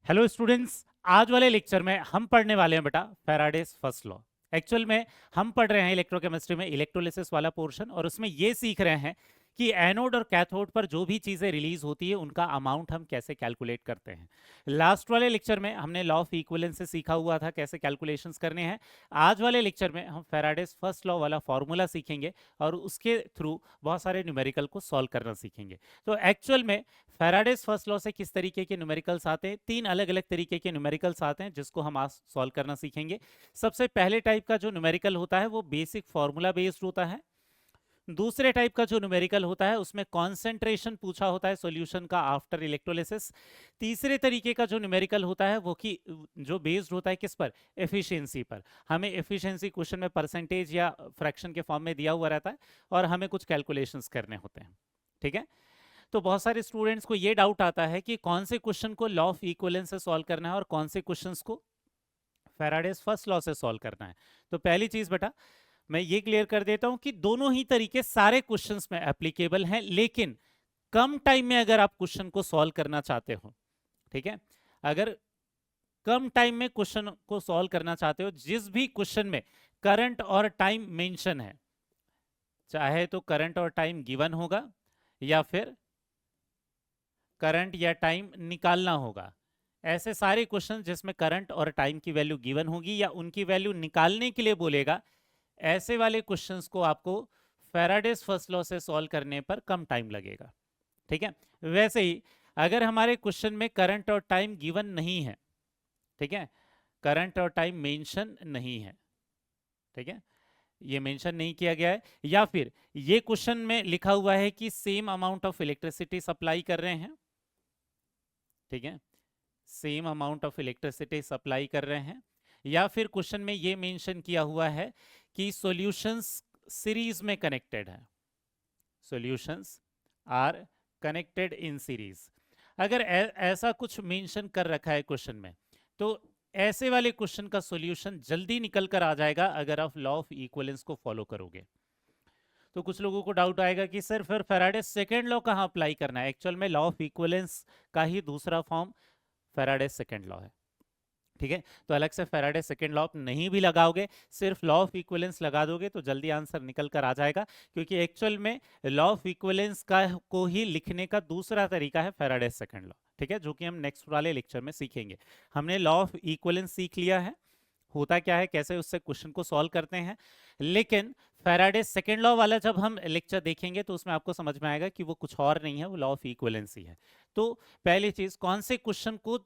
Hello students, आज वाले lecture में हम पढ़ने वाले हैं बेटा फैराडेज फर्स्ट लॉ। एक्चुअल में हम पढ़ रहे हैं इलेक्ट्रोकेमिस्ट्री में इलेक्ट्रोलिसिस वाला पोर्शन, और उसमें ये सीख रहे हैं कि एनोड और कैथोड पर जो भी चीजें रिलीज होती है उनका अमाउंट हम कैसे कैलकुलेट करते हैं। लास्ट वाले लेक्चर में हमने लॉ ऑफ इक्विवेलेंस से सीखा हुआ था कैसे कैलकुलेशंस करने हैं। आज वाले लेक्चर में हम फैराडेज फर्स्ट लॉ वाला फॉर्मूला सीखेंगे और उसके थ्रू बहुत सारे न्यूमेरिकल को सॉल्व करना सीखेंगे। तो एक्चुअल में फैराडेज फर्स्ट लॉ से किस तरीके के न्यूमेरिकल्स आते हैं, तीन अलग अलग तरीके के न्यूमेरिकल्स आते हैं जिसको हम आज सॉल्व करना सीखेंगे। सबसे पहले टाइप का जो न्यूमेरिकल होता है वो बेसिक फॉर्मूला बेस्ड होता है। दूसरे टाइप का जो न्यूमेरिकल होता है उसमें कॉन्सेंट्रेशन पूछा होता है सॉल्यूशन का आफ्टर इलेक्ट्रोलिसिस। तीसरे तरीके का जो न्यूमेरिकल होता है वो कि जो बेस्ड होता है किस पर, एफिशिएंसी पर। हमें एफिशिएंसी क्वेश्चन में परसेंटेज या फ्रैक्शन के फॉर्म में दिया हुआ रहता है और हमें कुछ कैलकुलेशंस करने होते हैं। ठीक है, तो बहुत सारे स्टूडेंट्स को ये डाउट आता है कि कौन से क्वेश्चन को लॉ ऑफ इक्विवेलेंस से सॉल्व करना है और कौन से क्वेश्चंस को फैराडेज फर्स्ट लॉ से सॉल्व करना है। तो पहली चीज बेटा मैं ये क्लियर कर देता हूं कि दोनों ही तरीके सारे क्वेश्चंस में एप्लीकेबल हैं, लेकिन कम टाइम में अगर आप क्वेश्चन को सॉल्व करना चाहते हो, ठीक है, अगर कम टाइम में क्वेश्चन को सॉल्व करना चाहते हो, जिस भी क्वेश्चन में करंट और टाइम मेंशन है, चाहे तो करंट और टाइम गिवन होगा या फिर करंट या टाइम निकालना होगा, ऐसे सारे क्वेश्चन जिसमें करंट और टाइम की वैल्यू गिवन होगी या उनकी वैल्यू निकालने के लिए बोलेगा, ऐसे वाले क्वेश्चंस को आपको फैराडेज फर्स्ट लॉ से सॉल्व करने पर कम टाइम लगेगा। ठीक है, वैसे ही अगर हमारे क्वेश्चन में करंट और टाइम गिवन नहीं है, ठीक है, करंट और टाइम मेंशन नहीं है, ठीक है, ये मेंशन नहीं किया गया है, या फिर ये क्वेश्चन में लिखा हुआ है कि same amount of electricity supply कर रहे हैं, ठीक है, same amount of electricity supply कर रहे हैं, या फिर क्वेश्चन में ये मेंशन किया हुआ है कि सॉल्यूशंस सीरीज में कनेक्टेड है, solutions are connected in series. अगर ऐसा कुछ मेंशन कर रखा है क्वेश्चन में, तो ऐसे वाले क्वेश्चन का सॉल्यूशन जल्दी निकल कर आ जाएगा अगर आप लॉ ऑफ इक्विवेलेंस को फॉलो करोगे। तो कुछ लोगों को डाउट आएगा कि सर फिर फैराडे सेकेंड लॉ कहाँ अप्लाई करना है। एक्चुअल में लॉ ऑफ इक्विवेलेंस का ही दूसरा फॉर्म फैराडे सेकेंड लॉ है। ठीक है, तो अलग से फैराडे सेकेंड लॉ नहीं भी लगाओगे, सिर्फ लॉ ऑफ इक्विवेलेंस लगा दोगे तो जल्दी आंसर निकल कर आ जाएगा, क्योंकि एक्चुअल में लॉ ऑफ इक्विवेलेंस का को ही लिखने का दूसरा तरीका है फैराडे सेकेंड लॉ। ठीक है, जो कि हम नेक्स्ट वाले लेक्चर में सीखेंगे। हमने लॉ ऑफ इक्विवेलेंस सीख लिया है, होता क्या है, कैसे उससे क्वेश्चन को सॉल्व करते हैं, लेकिन फैराडे सेकेंड लॉ वाला जब हम लेक्चर देखेंगे तो उसमें आपको समझ में आएगा कि वो कुछ और नहीं है, वो लॉ ऑफ इक्विवेलेंस ही है। तो पहली चीज, कौन से क्वेश्चन को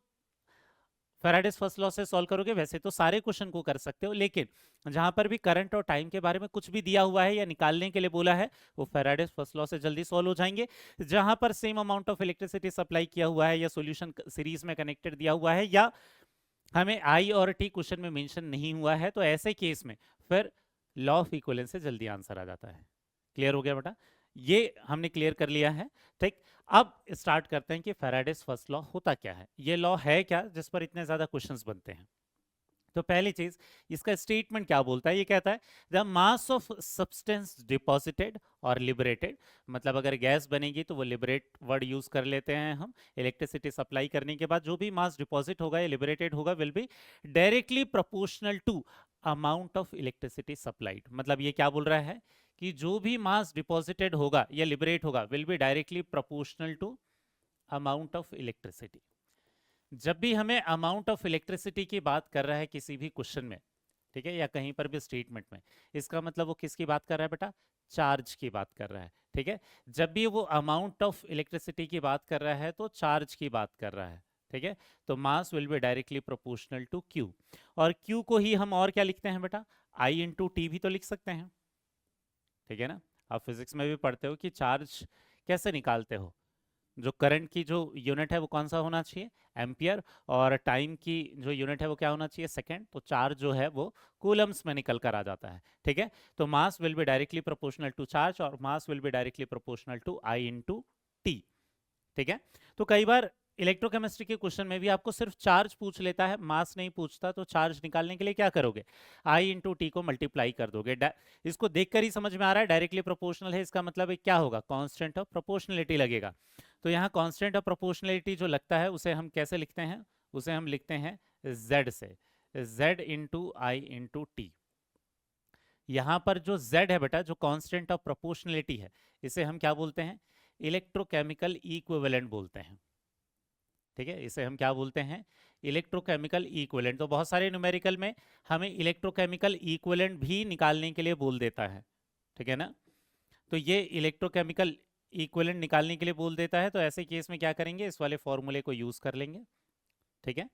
फैराडेज फर्स्ट लॉ से सॉल्व करोगे, वैसे तो सारे क्वेश्चन को कर सकते हो, लेकिन जहां पर भी करंट और टाइम के बारे में कुछ भी दिया हुआ है या निकालने के लिए बोला है, वो फैराडेज फर्स्ट लॉ से जल्दी सॉल्व हो जाएंगे। जहां पर same amount of electricity supply किया हुआ है या सॉल्यूशन सीरीज में कनेक्टेड दिया हुआ है या हमें आई और टी क्वेश्चन में मेंशन नहीं हुआ है, तो ऐसे केस में फिर लॉ ऑफ इक्विवेलेंस से जल्दी आंसर आ जाता है। क्लियर हो गया बेटा, ये हमने क्लियर कर लिया है। ठीक, अब स्टार्ट करते हैं कि फैराडेज फर्स्ट लॉ होता क्या है, ये लॉ है क्या जिस पर इतने ज्यादा क्वेश्चंस बनते हैं। तो पहली चीज, इसका स्टेटमेंट क्या बोलता है, ये कहता है the mass of substance deposited और लिबरेटेड, मतलब अगर गैस बनेगी तो वो लिबरेट वर्ड यूज कर लेते हैं हम, इलेक्ट्रिसिटी सप्लाई करने के बाद जो भी मास डिपॉजिट होगा या लिबरेटेड होगा will be directly proportional to amount of electricity supplied. मतलब ये क्या बोल रहा है कि जो भी मास डिपॉजिटेड होगा या लिबरेट होगा will be directly proportional to amount of electricity. जब भी हमें अमाउंट ऑफ इलेक्ट्रिसिटी की बात कर रहा है किसी भी क्वेश्चन में, ठीक है, या कहीं पर भी स्टेटमेंट में, इसका मतलब वो किसकी बात कर रहा है बेटा, चार्ज की बात कर रहा है। ठीक है, जब भी वो अमाउंट ऑफ इलेक्ट्रिसिटी की बात कर रहा है तो चार्ज की बात कर रहा है। ठीक है, तो mass will be directly proportional to Q, और क्यू को ही हम और क्या लिखते हैं बेटा, आई इंटू टी भी तो लिख सकते हैं। ठीक है ना, आप फिजिक्स में भी पढ़ते हो कि चार्ज कैसे निकालते हो, जो करंट की जो यूनिट है वो कौन सा होना चाहिए, एम्पियर, और टाइम की जो यूनिट है वो क्या होना चाहिए, सेकंड। तो चार्ज जो है वो कूलम्स में निकल कर आ जाता है। ठीक है, तो mass will be directly proportional to charge और mass will be directly proportional to I into T. ठीक है, तो कई बार इलेक्ट्रोकेमिस्ट्री के क्वेश्चन में भी आपको सिर्फ चार्ज पूछ लेता है, मास नहीं पूछता, तो चार्ज निकालने के लिए क्या करोगे, आई इंटू टी को मल्टीप्लाई कर दोगे। इसको देखकर ही समझ में आ रहा है डायरेक्टली प्रोपोर्शनल है, इसका मतलब क्या होगा, कांस्टेंट ऑफ प्रोपोर्शनलिटी लगेगा। तो यहाँ कांस्टेंट ऑफ प्रोपोर्शनलिटी जो लगता है उसे हम कैसे लिखते हैं, उसे हम लिखते हैं z से, z into I into T. यहां पर जो z है बेटा, जो कांस्टेंट ऑफ प्रोपोर्शनलिटी है, इसे हम क्या बोलते हैं? इलेक्ट्रोकेमिकल इक्विवेलेंट बोलते हैं। ठीक है, इसे हम क्या बोलते हैं? Electrochemical equivalent. तो बहुत सारे न्यूमेरिकल में हमें इलेक्ट्रोकेमिकल इक्विवेलेंट भी निकालने के लिए बोल देता है। ठीक है ना? तो ये इलेक्ट्रोकेमिकल इक्विवेलेंट निकालने के लिए बोल देता है, तो ऐसे केस में क्या करेंगे? इस वाले फॉर्मूले को यूज कर लेंगे। ठीक है,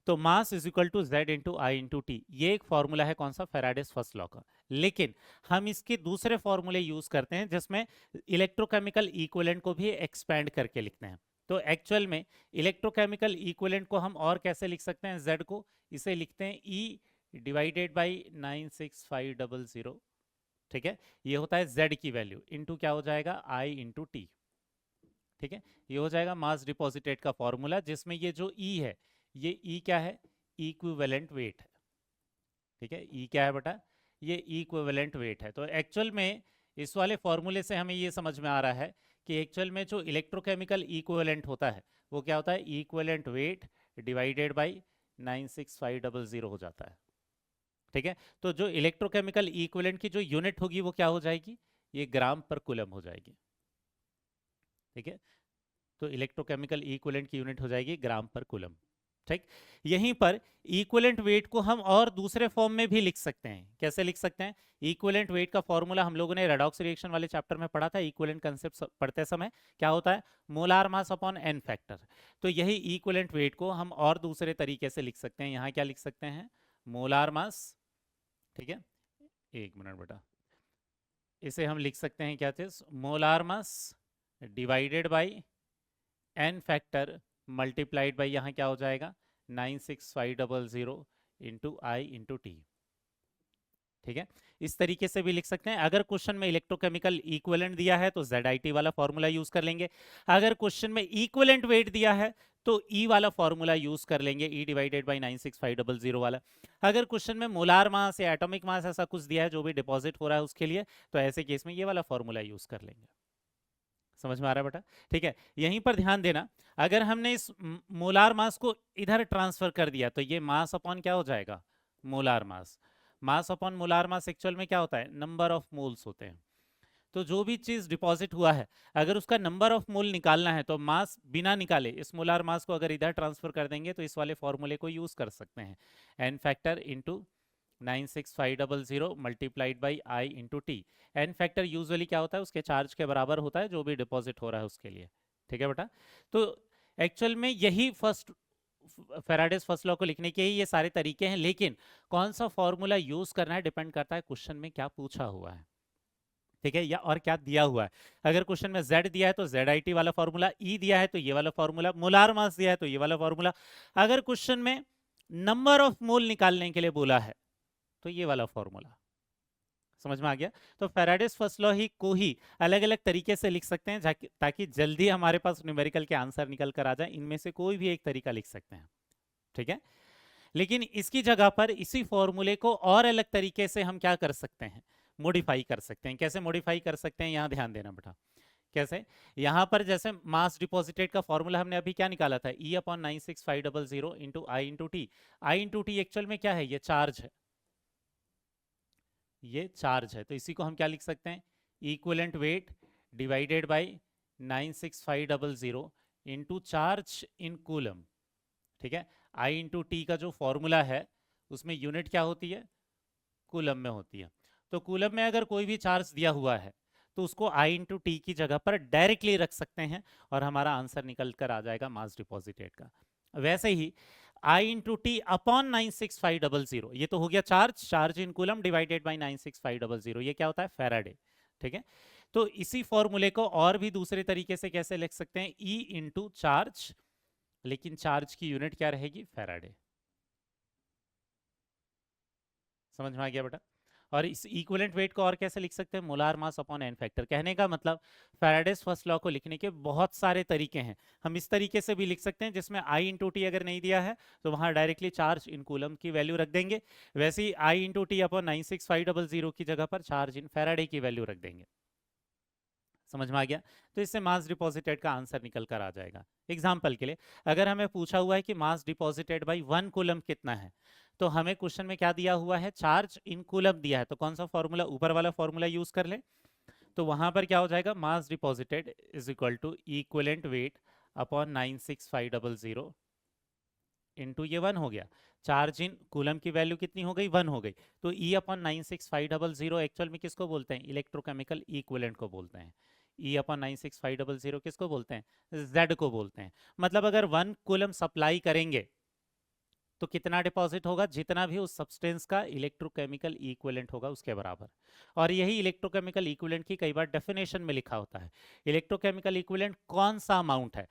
तो mass is equal to Z into I into T, ये एक फॉर्मूला है कौन सा? फैराडेस फर्स्ट लॉ का। लेकिन हम इसके दूसरे फॉर्मूले यूज करते हैं जिसमें इलेक्ट्रोकेमिकल इक्विवेलेंट को भी एक्सपैंड करके लिखते हैं। तो एक्चुअल में इलेक्ट्रोकेमिकल इक्विवेलेंट को हम और कैसे लिख सकते हैं? जेड को इसे लिखते हैं ई डिवाइडेड बाई 96500। ठीक है, ये होता है जेड की वैल्यू, इंटू क्या हो जाएगा? I into T. ठीक है, ये हो जाएगा मास डिपॉजिटेड का फॉर्मूला, जिसमें ये जो ई है, ये ई क्या है? इक्विवेलेंट वेट है। ठीक है, ई क्या है बेटा? ये इक्विवेलेंट वेट है। तो एक्चुअल में इस वाले फॉर्मूले से हमें ये समझ में आ रहा है कि एक्चुअल में जो इलेक्ट्रोकेमिकल इक्विवेलेंट होता है वो क्या होता है? इक्विवेलेंट वेट डिवाइडेड बाई 96500 हो जाता है। ठीक है, तो जो इलेक्ट्रोकेमिकल इक्विवेलेंट की जो यूनिट होगी वो क्या हो जाएगी? ये ग्राम पर कूलम हो जाएगी। ठीक है, तो इलेक्ट्रोकेमिकल इक्विवेलेंट की यूनिट हो जाएगी ग्राम पर कूलम। ठीक, यहीं पर इक्विवेलेंट वेट को हम और दूसरे फॉर्म में भी लिख सकते हैं। कैसे लिख सकते हैं? इक्विवेलेंट वेट का फॉर्मूला हम लोगों ने रेडॉक्स रिएक्शन वाले चैप्टर में पढ़ा था। इक्विवेलेंट कंसेप्ट पढ़ते समय क्या होता है? Molar mass upon N factor. तो यही इक्विवेलेंट वेट को हम और दूसरे तरीके से लिख सकते हैं। यहाँ क्या लिख सकते हैं? मोलार मास। ठीक है, एक मिनट बेटा, इसे हम लिख सकते हैं क्या चीज? Molar mass divided by N factor multiplied by यहाँ क्या हो जाएगा? 96500 इंटू आई इंटू टी। ठीक है, इस तरीके से भी लिख सकते हैं। अगर क्वेश्चन में इलेक्ट्रोकेमिकल इक्विवेलेंट दिया है तो ZIT वाला फॉर्मूला यूज कर लेंगे। अगर क्वेश्चन में इक्विवेलेंट वेट दिया है तो ई वाला फॉर्मूला यूज कर लेंगे, ई डिवाइडेड बाई 96500 वाला। अगर क्वेश्चन में मोलार मास या एटॉमिक मास ऐसा कुछ दिया है जो भी डिपॉजिट हो रहा है उसके लिए, तो ऐसे केस में ये वाला फॉर्मूला यूज कर लेंगे। समझ में आ रहा है बेटा? ठीक है, यहीं पर ध्यान देना, अगर हमने इस मोलार मास को इधर ट्रांसफर कर दिया तो ये मास अपॉन क्या हो जाएगा? मोलार मास। Mass upon molar mass actual में क्या होता है? नंबर ऑफ मोल्स होते हैं। तो जो भी चीज डिपॉजिट हुआ है, अगर उसका नंबर ऑफ मोल निकालना है तो मास बिना निकाले इस मोलार मास को अगर इधर ट्रांसफर कर देंगे तो इस वाले फॉर्मूले को यूज कर सकते हैं, N factor into 96500 multiplied by I into T. N factor usually क्या होता है? उसके चार्ज के बराबर होता है जो भी डिपॉजिट हो रहा है उसके लिए। ठीक है बेटा, तो एक्चुअल में यही फर्स्ट फैराडेस फर्स्ट लॉ को लिखने के ही ये सारे तरीके हैं, लेकिन कौन सा फॉर्मूला यूज करना है डिपेंड करता है क्वेश्चन में क्या पूछा हुआ है। ठीक है, या और क्या दिया हुआ है। अगर क्वेश्चन में Z दिया है तो ZIT वाला फॉर्मूला, E दिया है तो ये वाला फॉर्मूला, मोलार मास दिया है तो ये वाला फॉर्मूला। अगर क्वेश्चन में नंबर ऑफ मोल निकालने के लिए बोला है तो ये वाला फॉर्मूला। समझ में आ गया? तो फैराडेस फर्स्ट लॉ ही को ही अलग अलग तरीके से लिख सकते हैं ताकि जल्दी हमारे पास न्यूमेरिकल के आंसर निकल कर आ जाए। इनमें से कोई भी एक तरीका लिख सकते हैं। ठीक है, लेकिन इसकी जगह पर इसी फॉर्मूले को और अलग तरीके से हम क्या कर सकते हैं? मॉडिफाई कर सकते हैं। कैसे मॉडिफाई कर सकते हैं? यहां ध्यान देना बेटा। कैसे? यहां पर जैसे मास डिपॉजिटेड का फॉर्मूला हमने अभी क्या निकाला था? E upon 96500 into I into T. I into T actual में क्या है? ये चार्ज है, ये चार्ज है। तो इसी को हम क्या लिख सकते हैं? Equivalent weight divided by 96500 into charge in coulomb. ठीक है, आई इंटू टी का जो फॉर्मूला है उसमें यूनिट क्या होती है? कूलम में होती है। तो कूलम में अगर कोई भी चार्ज दिया हुआ है तो उसको आई इंटू टी की जगह पर डायरेक्टली रख सकते हैं और हमारा आंसर निकल कर आ जाएगा मास डिपॉजिटेड का। वैसे ही आई इंटू टी अपॉन 96500, ये तो हो गया charge in coulomb divided by 96500, ये क्या होता है? फैराडे। ठीक है, तो इसी फॉर्मूले को और भी दूसरे तरीके से कैसे लिख सकते हैं? ई इंटू चार्ज, लेकिन चार्ज की यूनिट क्या रहेगी? फैराडे। समझ में आ गया बेटा? और इस इक्विवेलेंट वेट को और कैसे लिख सकते हैं? Molar mass upon N factor. कहने का मतलब फैराडेस फर्स्ट लॉ को लिखने के बहुत सारे तरीके हैं। हम इस तरीके से भी लिख सकते हैं जिसमें आई इंटू टी अगर नहीं दिया है तो वहां डायरेक्टली चार्ज इन कूलम की वैल्यू रख देंगे। वैसे ही आई इंटू टी अपॉन 96500 की जगह पर चार्ज इन फैराडे की वैल्यू रख देंगे। समझ में आ गया? तो इससे मास डिपॉजिटेड का आंसर निकल कर आ जाएगा। एग्जाम्पल के लिए अगर हमें पूछा हुआ है कि मास डिपॉजिटेड बाई 1 कूलम कितना है, तो हमें क्वेश्चन में क्या दिया हुआ है, चार्ज इन कूलम दिया है, तो कौन सा फॉर्मूला, ऊपर वाला फॉर्मूला यूज कर ले। तो वहां पर क्या हो जाएगा, mass deposited is equal to equivalent weight upon 96500 into ये 1 हो गया। चार्ज इन कूलम की वैल्यू कितनी हो गई, 1 हो गई। तो E अपॉन 96500 एक्चुअल में किसको बोलते हैं, इलेक्ट्रोकेमिकल इक्विवेलेंट को बोलते हैं। E अपॉन 96500 किसको बोलते हैं, Z को बोलते हैं। मतलब अगर 1 कूलम सप्लाई करेंगे तो कितना डिपॉजिट होगा, जितना भी उस सब्सटेंस का इलेक्ट्रोकेमिकल इक्विवेलेंट होगा उसके बराबर। और यही इलेक्ट्रोकेमिकल इक्विवेलेंट की कई बार डेफिनेशन में लिखा होता है। इलेक्ट्रोकेमिकल इक्विवेलेंट कौन सा अमाउंट है,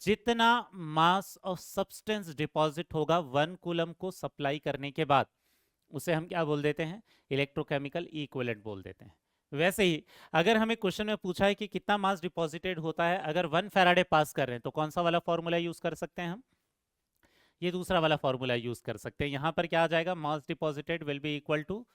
जितना मास ऑफ सब्सटेंस डिपॉजिट होगा 1 कूलम को सप्लाई करने के बाद, उसे हम क्या बोल देते हैं, इलेक्ट्रोकेमिकल इक्विवेलेंट बोल देते हैं। वैसे ही अगर हमें क्वेश्चन में पूछा है कि कितना मास डिपॉजिटेड होता है अगर 1 फैराडे पास कर रहे हैं, तो कौन सा वाला फॉर्मूला यूज कर सकते हैं हम, ये दूसरा वाला फॉर्मूला यूज कर सकते हैं। यहां पर क्या आ जाएगा, mass deposited will be equal to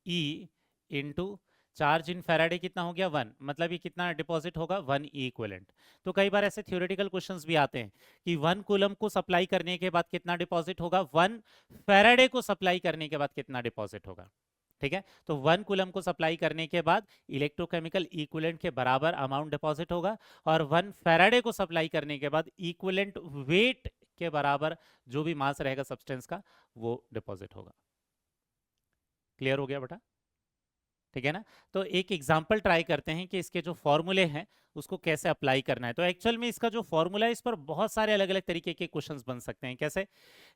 E into charge in Faraday कितना हो गया 1, मतलब ये कितना डिपॉजिट होगा 1 इक्विवेलेंट। तो कई बार ऐसे थ्योरेटिकल क्वेश्चंस भी आते हैं कि 1 कूलम को सप्लाई करने के बाद कितना डिपॉजिट होगा, 1 फैराडे को सप्लाई करने के बाद कितना डिपॉजिट होगा। ठीक है, तो 1 कूलम को सप्लाई करने के बाद इलेक्ट्रोकेमिकल इक्विवेलेंट के बराबर अमाउंट डिपॉजिट होगा, और 1 फैराडे को सप्लाई करने के बाद इक्विवेलेंट वेट के बराबर जो भी मास रहेगा सब्सटेंस का वो डिपॉजिट होगा। क्लियर हो गया बेटा? ठीक है ना। तो एक एग्जांपल ट्राई करते हैं कि इसके जो फॉर्मूले हैं उसको कैसे अप्लाई करना है। तो एक्चुअल में इसका जो फॉर्मूला है इस पर बहुत सारे अलग अलग तरीके के क्वेश्चंस बन सकते हैं। कैसे,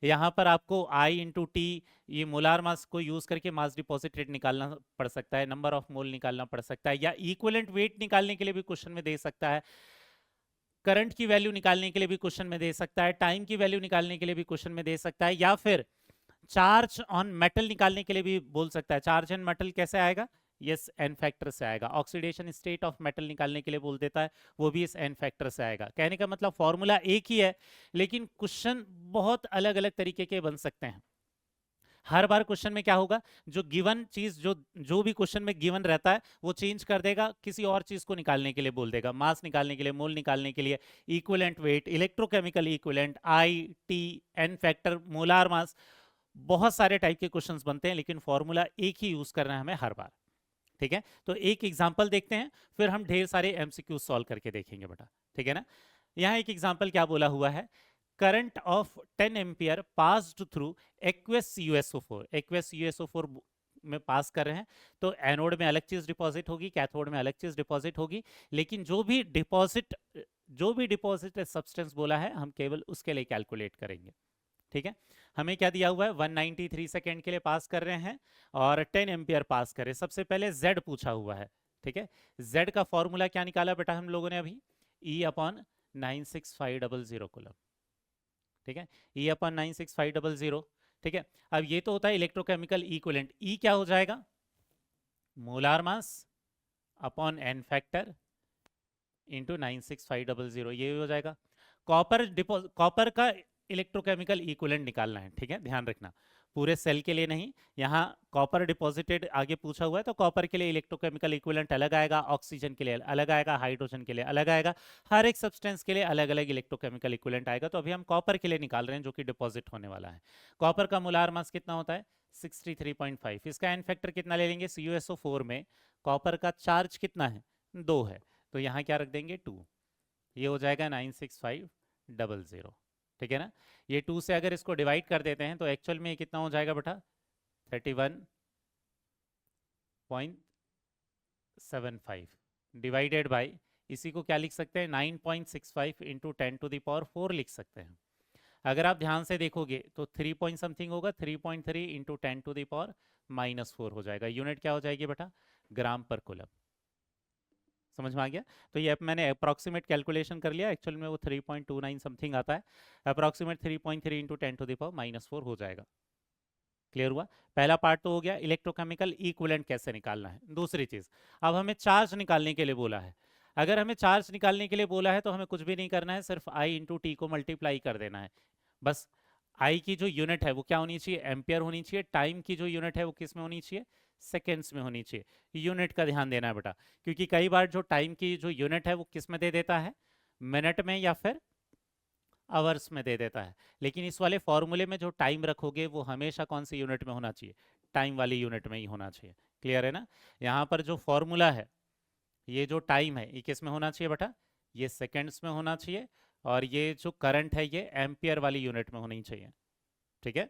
यहाँ पर आपको I इंटू टी, ये मोलार मास को यूज करके मास डिपॉजिटेड निकालना पड़ सकता है, नंबर ऑफ मोल निकालना पड़ सकता है, या इक्विवेलेंट वेट निकालने के लिए भी क्वेश्चन में दे सकता है, करंट की वैल्यू निकालने के लिए भी क्वेश्चन में दे सकता है, टाइम की वैल्यू निकालने के लिए भी क्वेश्चन में दे सकता है, या फिर चार्ज ऑन मेटल निकालने के लिए भी बोल सकता है। चार्ज ऑन मेटल कैसे आएगा, यस एन फैक्टर से आएगा। ऑक्सीडेशन स्टेट ऑफ मेटल निकालने के लिए बोल देता है, वो भी इस एन फैक्टर से आएगा। कहने का मतलब फॉर्मूला एक ही है लेकिन क्वेश्चन बहुत अलग अलग तरीके के बन सकते हैं। हर बार क्वेश्चन में क्या होगा, जो गिवन चीज जो भी क्वेश्चन में गिवन रहता है वो चेंज कर देगा, किसी और चीज को निकालने के लिए बोल देगा, मास निकालने के लिए, मोल निकालने के लिए, equivalent weight, electrochemical equivalent, I T N factor, molar mass, बहुत सारे टाइप के क्वेश्चंस बनते हैं लेकिन फॉर्मूला एक ही यूज करना है हमें हर बार। ठीक है, तो एक एग्जांपल देखते हैं फिर हम ढेर सारे एमसीक्यू सॉल्व करके देखेंगे बेटा। ठीक है ना। यहाँ एक एग्जांपल क्या बोला हुआ है, current of 10 ampere passed through aqueous यूएसओ4, एक्वस यूएसओ4 में पास कर रहे हैं, तो एनोड में अलग चीज डिपॉजिट होगी, कैथोड में अलग चीज डिपॉजिट होगी, लेकिन जो भी डिपॉजिट सब्सटेंस बोला है हम केवल उसके लिए कैलकुलेट करेंगे। ठीक है, हमें क्या दिया हुआ है, 193 सेकेंड के लिए पास कर रहे हैं और 10 एम्पियर पास कर रहे हैं। सबसे पहले Z पूछा हुआ है। ठीक है, Z का फॉर्मूला क्या निकाला बेटा हम लोगों ने अभी, E अपॉन 96500 कूलम। ठीक है, E अपॉन 96500। ठीक है, अब ये तो होता है इलेक्ट्रोकेमिकल इक्विवेलेंट, E क्या हो जाएगा, molar mass upon N factor into 96500, ये हो जाएगा। कॉपर का इलेक्ट्रोकेमिकल इक्विवेलेंट निकालना है। ठीक है, ध्यान रखना पूरे सेल के लिए नहीं, यहाँ कॉपर डिपॉजिटेड आगे पूछा हुआ है तो कॉपर के लिए इलेक्ट्रोकेमिकल इक्विवेलेंट अलग आएगा, ऑक्सीजन के लिए अलग आएगा, हाइड्रोजन के लिए अलग आएगा, हर एक सब्सटेंस के लिए अलग अलग इलेक्ट्रोकेमिकल इक्विवेलेंट आएगा। तो अभी हम कॉपर के लिए निकाल रहे हैं जो कि डिपॉजिट होने वाला है। कॉपर का मोलार मास कितना होता है 63.5, इसका एन फैक्टर कितना ले लेंगे, CuSO4 में कॉपर का चार्ज कितना है 2 है, तो यहाँ क्या रख देंगे 2, ये हो जाएगा 96500। ठीक है ना, ये 2 से अगर इसको डिवाइड कर देते हैं तो एक्चुअल में कितना हो जाएगा बेटा 31.75 डिवाइडेड बाई, इसी को क्या लिख सकते हैं 9.65 इंटू 10⁴ लिख सकते हैं। अगर आप ध्यान से देखोगे तो 3 पॉइंट समथिंग होगा, 3.3 इंटू 10⁻⁻⁴ हो जाएगा। यूनिट क्या हो जाएगी बेटा, ग्राम पर कूलम। समझ में आ गया। तो ये मैंने अप्रॉक्सीमेट कैलकुलेशन कर लिया, एक्चुअल में वो 3.29 समथिंग आता है, अप्रॉक्सीमेट 3.3 इंटू 10⁻⁻⁴ हो जाएगा। क्लियर हुआ, पहला पार्ट तो हो गया, इलेक्ट्रोकेमिकल इक्विवेलेंट कैसे निकालना है। दूसरी चीज, अब हमें चार्ज निकालने के लिए बोला है। अगर हमें चार्ज निकालने के लिए बोला है तो हमें कुछ भी नहीं करना है, सिर्फ I इंटू टी को मल्टीप्लाई कर देना है बस। I की जो यूनिट है वो क्या होनी चाहिए, एम्पियर होनी चाहिए, टाइम की जो यूनिट है वो किस में होनी चाहिए, सेकेंड्स में होनी चाहिए। यूनिट का ध्यान देना है बेटा, क्योंकि कई बार जो टाइम की जो यूनिट है वो किस में दे देता है, मिनट में या फिर आवर्स में दे देता है। लेकिन इस वाले फॉर्मूले में जो टाइम रखोगे वो हमेशा कौन सी यूनिट में होना चाहिए, टाइम वाली यूनिट में ही होना चाहिए। क्लियर है ना? यहाँ पर जो फॉर्मूला है, ये जो टाइम है, ये किस में होना चाहिए बेटा, ये सेकेंड्स में होना चाहिए, और ये जो करंट है ये एम्पियर वाली यूनिट में होनी चाहिए। ठीक है,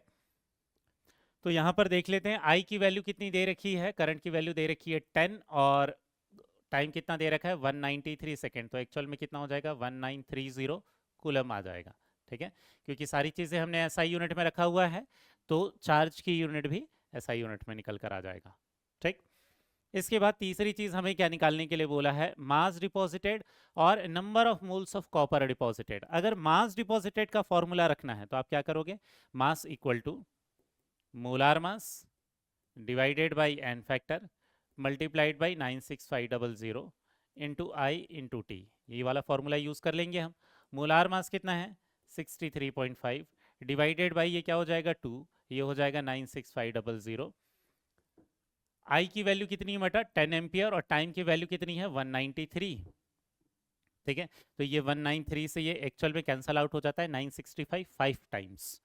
तो यहाँ पर देख लेते हैं आई की वैल्यू कितनी दे रखी है, करंट की वैल्यू दे रखी है 10, और टाइम कितना दे रखा है 193 सेकेंड, तो एक्चुअल में कितना हो जाएगा 1930 कूलम आ जाएगा। ठीक है, क्योंकि सारी चीज़ें हमने एसआई यूनिट में रखा हुआ है, तो चार्ज की यूनिट भी एसआई यूनिट में निकल कर आ जाएगा। ठीक, इसके बाद तीसरी चीज हमें क्या निकालने के लिए बोला है, मास डिपॉजिटेड और number of moles of copper deposited. अगर मास डिपॉजिटेड का फॉर्मूला रखना है तो आप क्या करोगे, mass equal to molar mass divided by N factor multiplied by 96500 into I into T, ये वाला फॉर्मूला यूज कर लेंगे हम। मोलार मास कितना है 63.5, डिवाइडेड बाय ये क्या हो जाएगा 2, ये हो जाएगा 96500। आई की वैल्यू कितनी है बेटा 10 एम्पियर, और टाइम की वैल्यू कितनी है 193। ठीक है, तो ये 193 से ये एक्चुअल में कैंसल आउट हो जाता है 965 5 टाइम्स,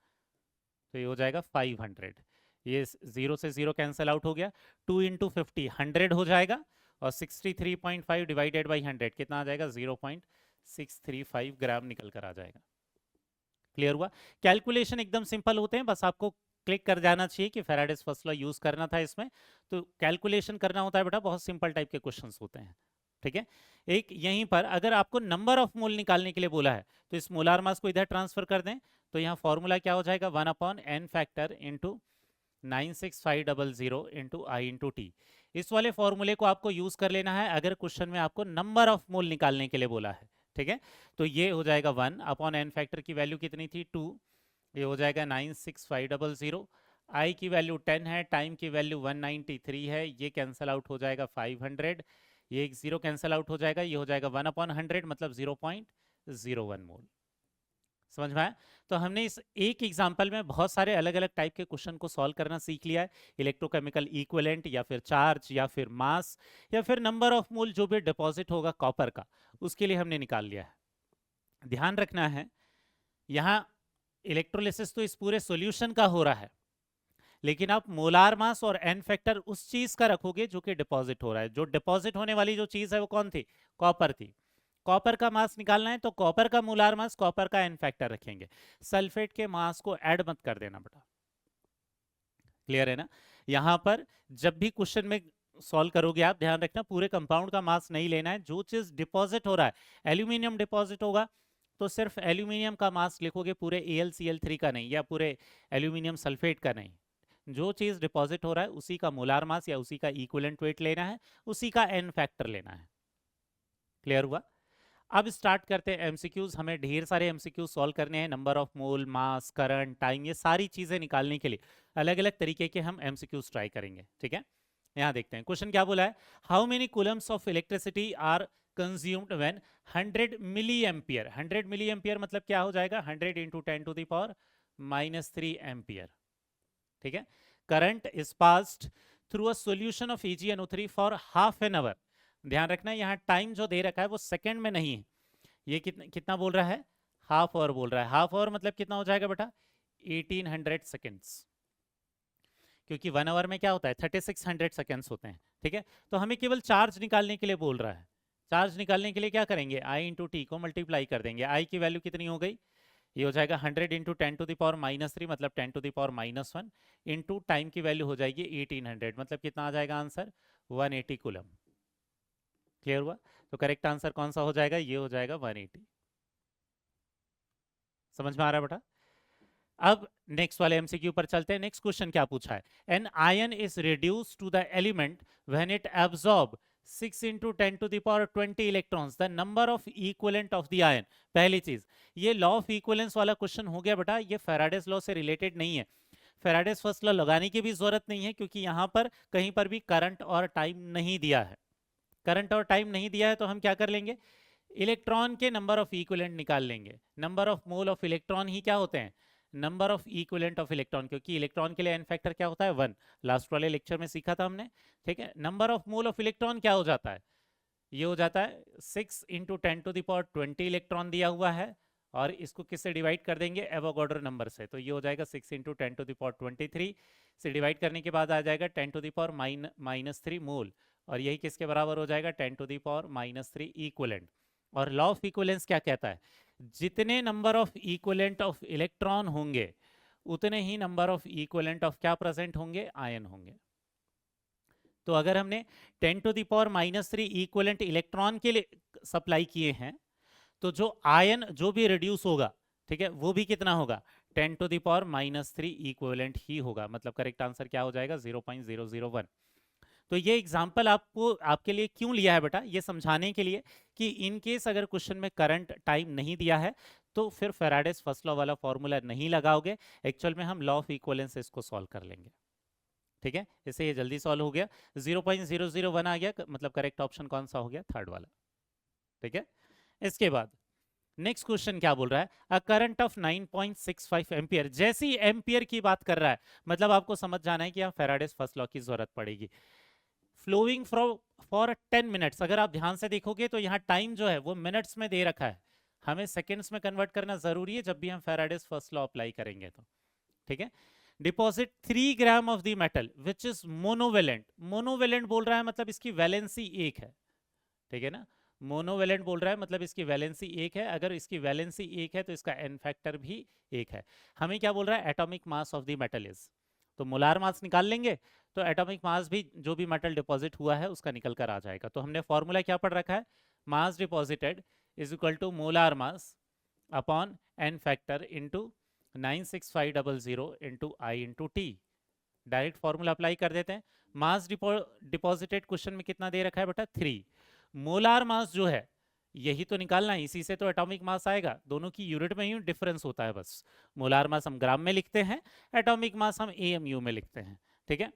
तो ये हो जाएगा 500। ये 0 से 0 कैंसल आउट हो गया, 2 इंटू 50 100 हो जाएगा, और 63.5 डिवाइडेड बाई 100 कितना आ जाएगा 0.635 ग्राम निकल कर आ जाएगा। क्लियर हुआ? कैलकुलेशन एकदम सिंपल होते हैं, बस आपको क्लिक कर जाना चाहिए कि फैराडेज फर्स्ट लॉ यूज करना था इसमें, तो कैलकुलेशन करना होता है बेटा, बहुत सिंपल टाइप के क्वेश्चंस होते हैं। ठीक है, एक यहीं पर अगर आपको नंबर ऑफ मोल निकालने के लिए बोला है तो इस मोलार मास को इधर ट्रांसफर कर दें, तो यहाँ फॉर्मूला क्या हो जाएगा 1/n factor into 96500 into I into T. इस वाले फॉर्मूले को आपको यूज कर लेना है अगर क्वेश्चन में आपको नंबर ऑफ मोल निकालने के लिए बोला है। ठीक है, तो ये हो जाएगा 1/n फैक्टर की वैल्यू कितनी थी 2, ये हो जाएगा 96500। आई की वैल्यू 10 है, टाइम की वैल्यू 193 है, ये कैंसल आउट हो जाएगा 500, ये एक जीरो कैंसल आउट हो जाएगा, ये हो जाएगा 1/100 मतलब 0.01 मोल। समझ में आया? तो हमने इस एक एग्जाम्पल में बहुत सारे अलग अलग टाइप के क्वेश्चन को सॉल्व करना सीख लिया है। इलेक्ट्रोकेमिकल इक्विवेलेंट या फिर चार्ज या फिर मास या फिर नंबर ऑफ मोल जो भी डिपॉजिट होगा कॉपर का, उसके लिए हमने निकाल लिया है। ध्यान रखना है यहाँ इलेक्ट्रोलिसिस तो इस पूरे सॉल्यूशन का हो रहा है, लेकिन आप मोलार मास और एन फैक्टर उस चीज का रखोगे जो कि डिपॉजिट हो रहा है। जो डिपॉजिट होने वाली जो चीज है वो कौन थी, कॉपर थी। कॉपर का मास निकालना है तो कॉपर का मोलार मास, कॉपर का एन फैक्टर रखेंगे। सल्फेट के मास को ऐड मत कर देना बेटा। क्लियर है ना? यहां पर जब भी क्वेश्चन में सॉल्व करोगे आप ध्यान रखना पूरे कंपाउंड का मास नहीं लेना है। जो चीज डिपॉजिट हो रहा है, एल्यूमिनियम डिपॉजिट होगा तो सिर्फ एल्यूमिनियम का मास लिखोगे, पूरे AlCl3 का नहीं या पूरे एल्यूमिनियम सल्फेट का नहीं। जो चीज डिपॉजिट हो रहा है उसी का मोलार मास या उसी का इक्विवेलेंट वेट लेना है, उसी का एन फैक्टर लेना है। क्लियर हुआ? अब स्टार्ट करते हैं एमसीक्यूज। हमें ढेर सारे एमसीक्यूज सॉल्व करने हैं, number of mole, mass, current, time, ये सारी चीजें निकालने के लिए अलग अलग तरीके के हम एमसीक्यूज ट्राई करेंगे। ठीक है, यहाँ देखते हैं क्वेश्चन क्या बोला है। How many coulombs of electricity are consumed when 100 milliampere. 100 milliampere मतलब क्या हो जाएगा 100 इंटू 10⁻³ एम्पियर। ठीक है, current is passed through a solution of EgNO3 for half an hour. ध्यान रखना यहाँ टाइम जो दे रखा है वो सेकंड में नहीं है, ये कितना बोल रहा है, हाफ आवर बोल रहा है। हाफ आवर मतलब कितना हो जाएगा बेटा 1800 सेकेंड्स, क्योंकि 1 आवर में क्या होता है 3600 सेकेंड्स होते हैं। ठीक है, तो हमें केवल चार्ज निकालने के लिए बोल रहा है। चार्ज निकालने के लिए क्या करेंगे, आई इंटू टी को मल्टीप्लाई कर देंगे। आई की वैल्यू कितनी हो गई, ये हो जाएगा 100 इंटू 10⁻³ मतलब 10⁻⁻1 इंटू टाइम की वैल्यू हो जाएगी 1800 मतलब कितना आ जाएगा आंसर 180 कूलम। क्लियर हुआ? तो करेक्ट आंसर कौन सा हो जाएगा, ये हो जाएगा 180। समझ में आ रहा है बेटा? अब नेक्स्ट वाले एमसीक्यू पर चलते हैं। नेक्स्ट क्वेश्चन क्या पूछा है, an ion is reduce to the element when it absorb 6 into 10⁻20 electrons, the number of equivalent of the ion. पहली चीज ये लॉ ऑफ इक्विवेलेंस वाला क्वेश्चन हो गया बेटा, ये फैराडेज लॉ से रिलेटेड नहीं है। फैराडेज फर्स्ट लॉ लगाने की भी जरूरत नहीं है, क्योंकि यहां पर कहीं पर भी करंट और टाइम नहीं दिया है। करंट और टाइम नहीं दिया है तो हम क्या कर लेंगे, इलेक्ट्रॉन के नंबर ऑफ इक्विवेलेंट निकाल लेंगे। Number of mole of electron ही क्या होते हैं, number of equivalent of electron, क्योंकि इलेक्ट्रॉन के लिए एन फैक्टर क्या होता है 1, लास्ट वाले लेक्चर में सीखा था हमने, ठीक है। Number of mole of electron क्या हो जाता है, ये हो जाता है 6 इंटू 10⁻20 इलेक्ट्रॉन दिया हुआ है, और इसको किससे डिवाइड कर देंगे, एवोगाड्रो नंबर से, तो ये हो जाएगा 6 इंटू 10⁻23 से डिवाइड करने के बाद आ जाएगा 10⁻³ मोल, और यही किसके बराबर हो जाएगा 10⁻³ इक्विवेलेंट। और लॉ ऑफ इक्विवेलेंस क्या कहता है, जितने number of equivalent of electron होंगे उतने ही नंबर ऑफ इक्विवेलेंट ऑफ क्या प्रेजेंट होंगे, आयन होंगे। तो अगर हमने 10⁻³ इक्विवेलेंट इलेक्ट्रॉन के लिए सप्लाई किए हैं, तो जो आयन जो भी रिड्यूस होगा, ठीक है, वो भी कितना होगा 10⁻³ इक्विवेलेंट ही होगा। मतलब करेक्ट आंसर क्या हो जाएगा 0.001। तो ये एग्जाम्पल आपको आपके लिए क्यों लिया है बेटा, ये समझाने के लिए कि इन केस अगर क्वेश्चन में करंट टाइम नहीं दिया है तो फिर फैराडेस फर्स्ट लॉ वाला फॉर्मूला नहीं लगाओगे, एक्चुअल में हम लॉ ऑफ इक्विवेलेंस इसको सॉल्व कर लेंगे, ठीक है। इससे ये जल्दी सॉल्व हो गया, 0.001 आ गया, मतलब करेक्ट ऑप्शन कौन सा हो गया, थर्ड वाला, ठीक है। इसके बाद नेक्स्ट क्वेश्चन क्या बोल रहा है, अ करंट ऑफ 9.65 एम्पियर। जैसे ही एम्पियर की बात कर रहा है, मतलब आपको समझ जाना है कि यहाँ फैराडेस फर्स्ट लॉ की जरूरत पड़ेगी। फ्लोइंग फॉर 10 मिनट्स, अगर आप ध्यान से देखोगे तो यहाँ टाइम जो है वो मिनट्स में दे रखा है, हमें सेकेंड्स में कन्वर्ट करना जरूरी है जब भी हम फैराडेस फर्स्ट लॉ अप्लाई करेंगे तो, ठीक है। Deposit 3 gram of the metal which is monovalent. Monovalent बोल रहा है मतलब इसकी वैलेंसी एक है, ठीक है ना, मोनोवेलेंट बोल रहा है मतलब इसकी वैलेंसी एक है। अगर इसकी वैलेंसी एक है तो इसका एन फैक्टर भी एक है। हमें क्या बोल रहा है, atomic mass of the metal is, तो मोलार मास निकाल लेंगे तो एटॉमिक मास भी जो भी मेटल डिपॉजिट हुआ है उसका निकल कर आ जाएगा। तो हमने फॉर्मूला क्या पढ़ रखा है, mass deposited is equal to molar mass upon N factor into 96500 into I into T. Direct formula apply कर देते हैं। मास डिपॉजिटेड क्वेश्चन में कितना दे रखा है बेटा 3, मोलार मास जो है यही तो निकालना है, इसी से तो एटॉमिक मास आएगा, दोनों की यूनिट में ही डिफरेंस होता है बस। मोलार मास हम ग्राम में लिखते हैं, एटॉमिक मास हम एएमयू में लिखते हैं, ठीक है।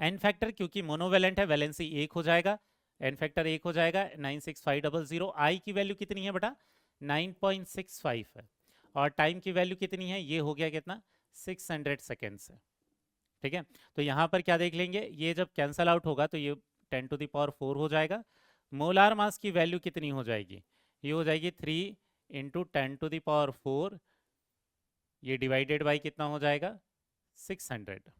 एन फैक्टर क्योंकि मोनोवेलेंट है वैलेंसी एक हो जाएगा, एन फैक्टर एक हो जाएगा 96500। आई की वैल्यू कितनी है बेटा 9.65 है, और टाइम की वैल्यू कितनी है, ये हो गया कितना 600 सेकेंड्स है, ठीक है। तो यहाँ पर क्या देख लेंगे, ये जब कैंसल आउट होगा तो ये 10⁻⁴ हो जाएगा। मोलार मास की वैल्यू कितनी हो जाएगी, ये हो जाएगी 3 इंटू 10⁻⁴, ये डिवाइडेड बाई कितना हो जाएगा 600।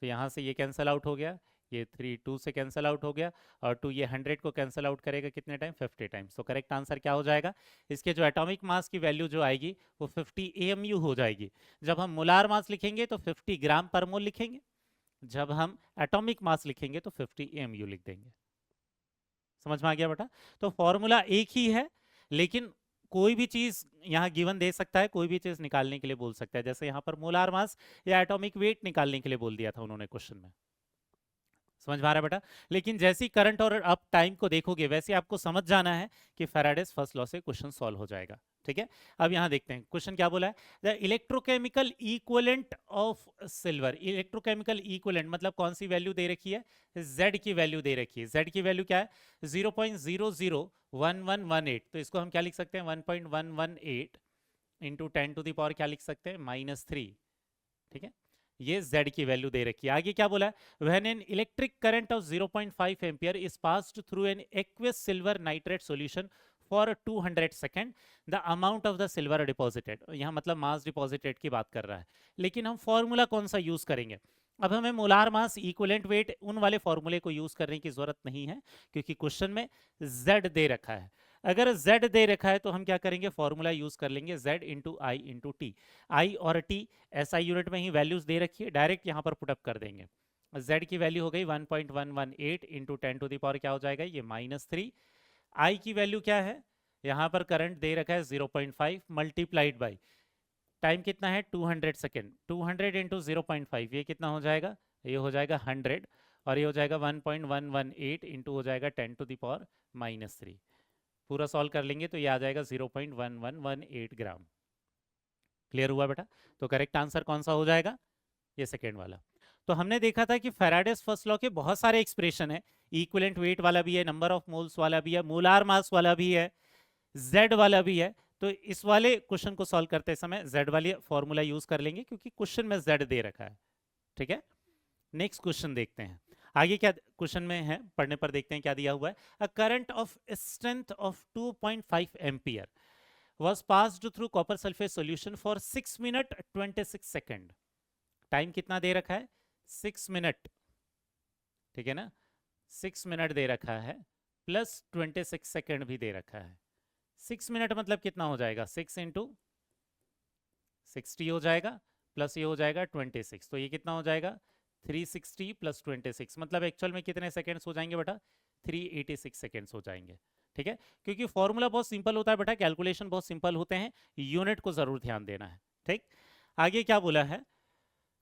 तो यहाँ से ये कैंसल आउट हो गया, ये 3 2 से कैंसल आउट हो गया, और 2 ये 100 को कैंसल आउट करेगा कितने टाइम 50 टाइम्स। तो करेक्ट आंसर क्या हो जाएगा, इसके जो एटॉमिक मास की वैल्यू जो आएगी वो 50 AMU हो जाएगी। जब हम मोलार मास लिखेंगे तो 50 ग्राम पर मोल लिखेंगे, जब हम एटॉमिक मास लिखेंगे तो 50 AMU लिख देंगे। समझ में आ गया बेटा। तो फॉर्मूला एक ही है, लेकिन कोई भी चीज यहाँ गिवन दे सकता है, कोई भी चीज निकालने के लिए बोल सकता है। जैसे यहाँ पर मोलार मास या एटॉमिक वेट निकालने के लिए बोल दिया था उन्होंने क्वेश्चन में। समझ में आ रहा है बेटा। लेकिन जैसे ही करंट और अब टाइम को देखोगे वैसे आपको समझ जाना है कि फैराडेस फर्स्ट लॉ से क्वेश्चन सॉल्व हो जाएगा, ठीक है। अब यहाँ देखते हैं क्वेश्चन क्या बोला है, the electrochemical equivalent of silver. Electrochemical equivalent मतलब कौन सी वैल्यू दे रखी है, Z की वैल्यू दे रखी है। Z की वैल्यू क्या है 0.001118। तो इसको हम क्या लिख सकते हैं 1.118 इंटू 10⁻⁴ क्या लिख सकते हैं -3, ठीक है। ये Z की वैल्यू दे रखी है। आगे क्या बोला है, when an electric current of 0.5 ampere is passed through an aqueous silver nitrate solution for 200 second, the amount of the silver deposited. यहाँ मतलब मास डिपॉजिटेड की बात कर रहा है, लेकिन हम फॉर्मूला कौन सा यूज करेंगे। अब हमें मोलार मास इक्विवेलेंट वेट उन वाले फॉर्मूले को यूज करने की जरूरत नहीं है, क्योंकि क्वेश्चन में Z दे रखा है। अगर Z दे रखा है तो हम क्या करेंगे, फॉर्मूला यूज कर लेंगे Z into I into T. आई और टी SI यूनिट में ही वैल्यूज दे रखी है, डायरेक्ट यहाँ पर पुटअप कर देंगे। Z की वैल्यू हो गई 1.118 इंटू 10⁻⁴ क्या हो जाएगा ये -3। आई की वैल्यू क्या है, यहाँ पर करंट दे रखा है 0.5 मल्टीप्लाइड बाई टाइम कितना है 200 सेकेंड, 200 इंटू 0.5 ये कितना हो जाएगा, ये हो जाएगा 100, और ये हो जाएगा 1.118 इंटू हो जाएगा 10⁻⁻3। पूरा सॉल्व कर लेंगे तो ये आ जाएगा 0.1118 ग्राम। क्लियर हुआ बेटा। तो करेक्ट आंसर कौन सा हो जाएगा, ये सेकेंड वाला। तो हमने देखा था कि फैराडेस फर्स्ट लॉ के बहुत सारे एक्सप्रेशन है, इक्विवेलेंट वेट वाला भी है, नंबर ऑफ मोल्स वाला भी है, मोलार मास वाला भी है, Z वाला भी है। तो इस वाले क्वेश्चन को सॉल्व करते समय z वाली फॉर्मूला यूज कर लेंगे क्योंकि क्वेश्चन में z दे रखा है। ठीक है, नेक्स्ट क्वेश्चन देखते हैं आगे क्या क्वेश्चन में है, पढ़ने पर देखते हैं क्या दिया हुआ है। अ current of strength of 2.5 ampere was passed through copper sulfate solution for 6 minute 26 second. Time कितना दे रखा है? 6 मिनट, ठीक है ना, 6 मिनट दे रखा है प्लस 26 सेकंड भी दे रखा है। 6 मिनट मतलब कितना हो जाएगा? 6 इंटू 60 हो जाएगा, प्लस ये हो जाएगा 26, तो ये कितना हो जाएगा? 360 प्लस 26, मतलब एक्चुअल में कितने सेकंड्स हो जाएंगे बेटा? 386 सेकंड्स हो जाएंगे। ठीक है, क्योंकि फॉर्मूला बहुत सिंपल होता है बेटा, कैलकुलेशन बहुत सिंपल होते हैं, यूनिट को जरूर ध्यान देना है। ठीक, आगे क्या बोला है?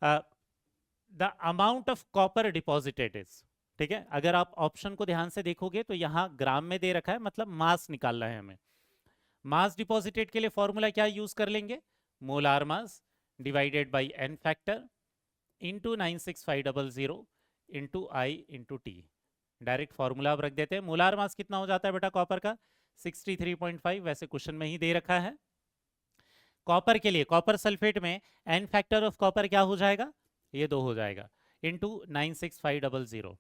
The amount of copper deposited is, ठीक है, अगर आप ऑप्शन को ध्यान से देखोगे तो यहाँ ग्राम में दे रखा है, मतलब मास निकालना है हमें। मास डिपॉजिटेड के लिए फॉर्मूला क्या यूज कर लेंगे? Molar mass divided by N factor into 96500 into I into T. Direct formula अब रख देते हैं। मोलार मास कितना हो जाता है बेटा कॉपर का? 63.5, वैसे क्वेश्चन में ही दे रखा है। कॉपर के लिए, कॉपर सल्फेट में एन फैक्टर ऑफ कॉपर क्या हो जाएगा? ये 2 हो जाएगा, इंटू 96500।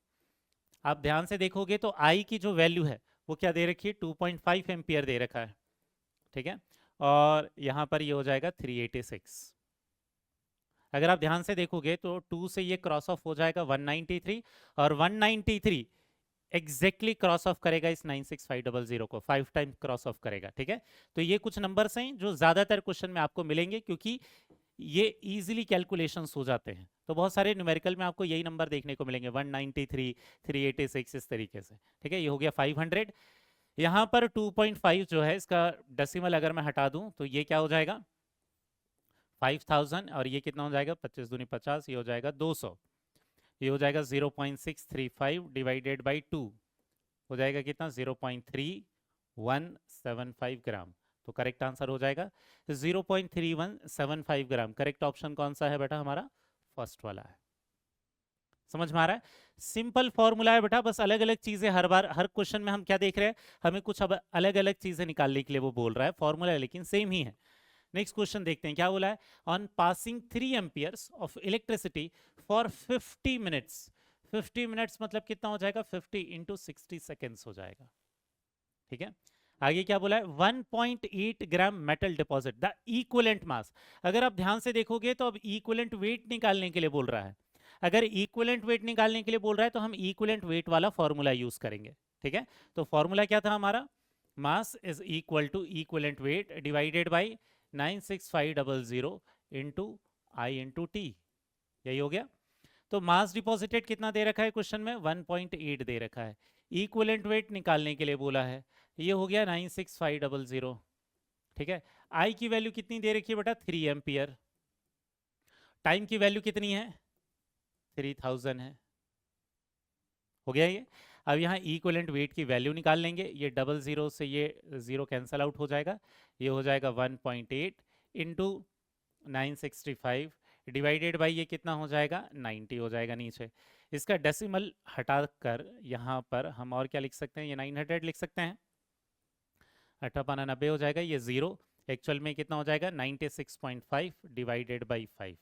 आप ध्यान से देखोगे तो आई की जो वैल्यू है वो क्या दे रखी है? 2.5 एम्पियर दे रखा है। ठीक है, और यहां पर ये हो जाएगा 386। अगर आप ध्यान से देखोगे तो 2 से ये क्रॉस ऑफ हो जाएगा 193, और 193 एग्जैक्टली क्रॉस ऑफ करेगा इस 96500 को, 5 टाइम क्रॉस ऑफ करेगा। ठीक है, तो ये कुछ नंबर्स हैं जो ज्यादातर क्वेश्चन में आपको मिलेंगे, क्योंकि ये इजीली कैलकुलेशंस हो जाते हैं। तो बहुत सारे न्यूमेरिकल में आपको यही नंबर देखने को मिलेंगे, 193, 386, इस तरीके से। ठीक है, ये हो गया 500। यहाँ पर 2.5 जो है इसका डेसिमल अगर मैं हटा दूं तो ये क्या हो जाएगा? 5000, और ये कितना हो जाएगा? 25 दूनी 50, ये हो जाएगा 200। ये हो जाएगा 0.635 डिवाइडेड बाई 2, हो जाएगा कितना? 0.3175 ग्राम। तो करेक्ट आंसर हो जाएगा 0.3175 ग्राम। करेक्ट ऑप्शन कौन सा है बेटा? हमारा फर्स्ट वाला है। समझ में आ रहा है? सिंपल फॉर्मूला है बेटा, बस अलग अलग चीजें हर बार हर क्वेश्चन में हम क्या देख रहे हैं, हमें कुछ अब अलग अलग चीजें निकालने के लिए वो बोल रहा है। फॉर्मूला लेकिन सेम ही है। नेक्स्ट क्वेश्चन देखते हैं क्या बोला है। On passing 3 amperes of electricity for 50 minutes. 50 minutes मतलब कितना हो जाएगा? 50 इंटू 60 सेकेंड्स हो जाएगा। ठीक है, आगे क्या बोला है? 1.8 gram metal deposit the equivalent mass. अगर आप ध्यान से देखोगे तो अब इक्विवेलेंट वेट निकालने के लिए बोल रहा है। अगर इक्विवेलेंट वेट निकालने के लिए बोल रहा है तो हम इक्विवेलेंट वेट वाला फॉर्मूला यूज करेंगे। ठीक है, तो फॉर्मूला क्या था हमारा? Mass is equal to equivalent weight divided by 96500 into I into T. यही हो गया। तो मास डिपॉजिटेड कितना दे रखा है क्वेश्चन में? 1.8 दे रखा है। इक्विवेलेंट वेट निकालने के लिए बोला है, ये हो गया 96500। ठीक है, आई की वैल्यू कितनी दे रखी है बेटा? 3 एम्पियर। टाइम की वैल्यू कितनी है? 3000 है। हो गया ये। अब यहाँ इक्विवेलेंट वेट की वैल्यू निकाल लेंगे। ये 00 से ये 0 कैंसल आउट हो जाएगा। ये हो जाएगा 1.8 इंटू 965 डिवाइडेड बाई ये कितना हो जाएगा? 90 हो जाएगा नीचे। इसका डेसिमल हटाकर यहाँ पर हम और क्या लिख सकते हैं? ये 900 लिख सकते हैं। 8×90 हो जाएगा। ये 0 एक्चुअल में कितना हो जाएगा? 96.5 डिवाइडेड बाई 5।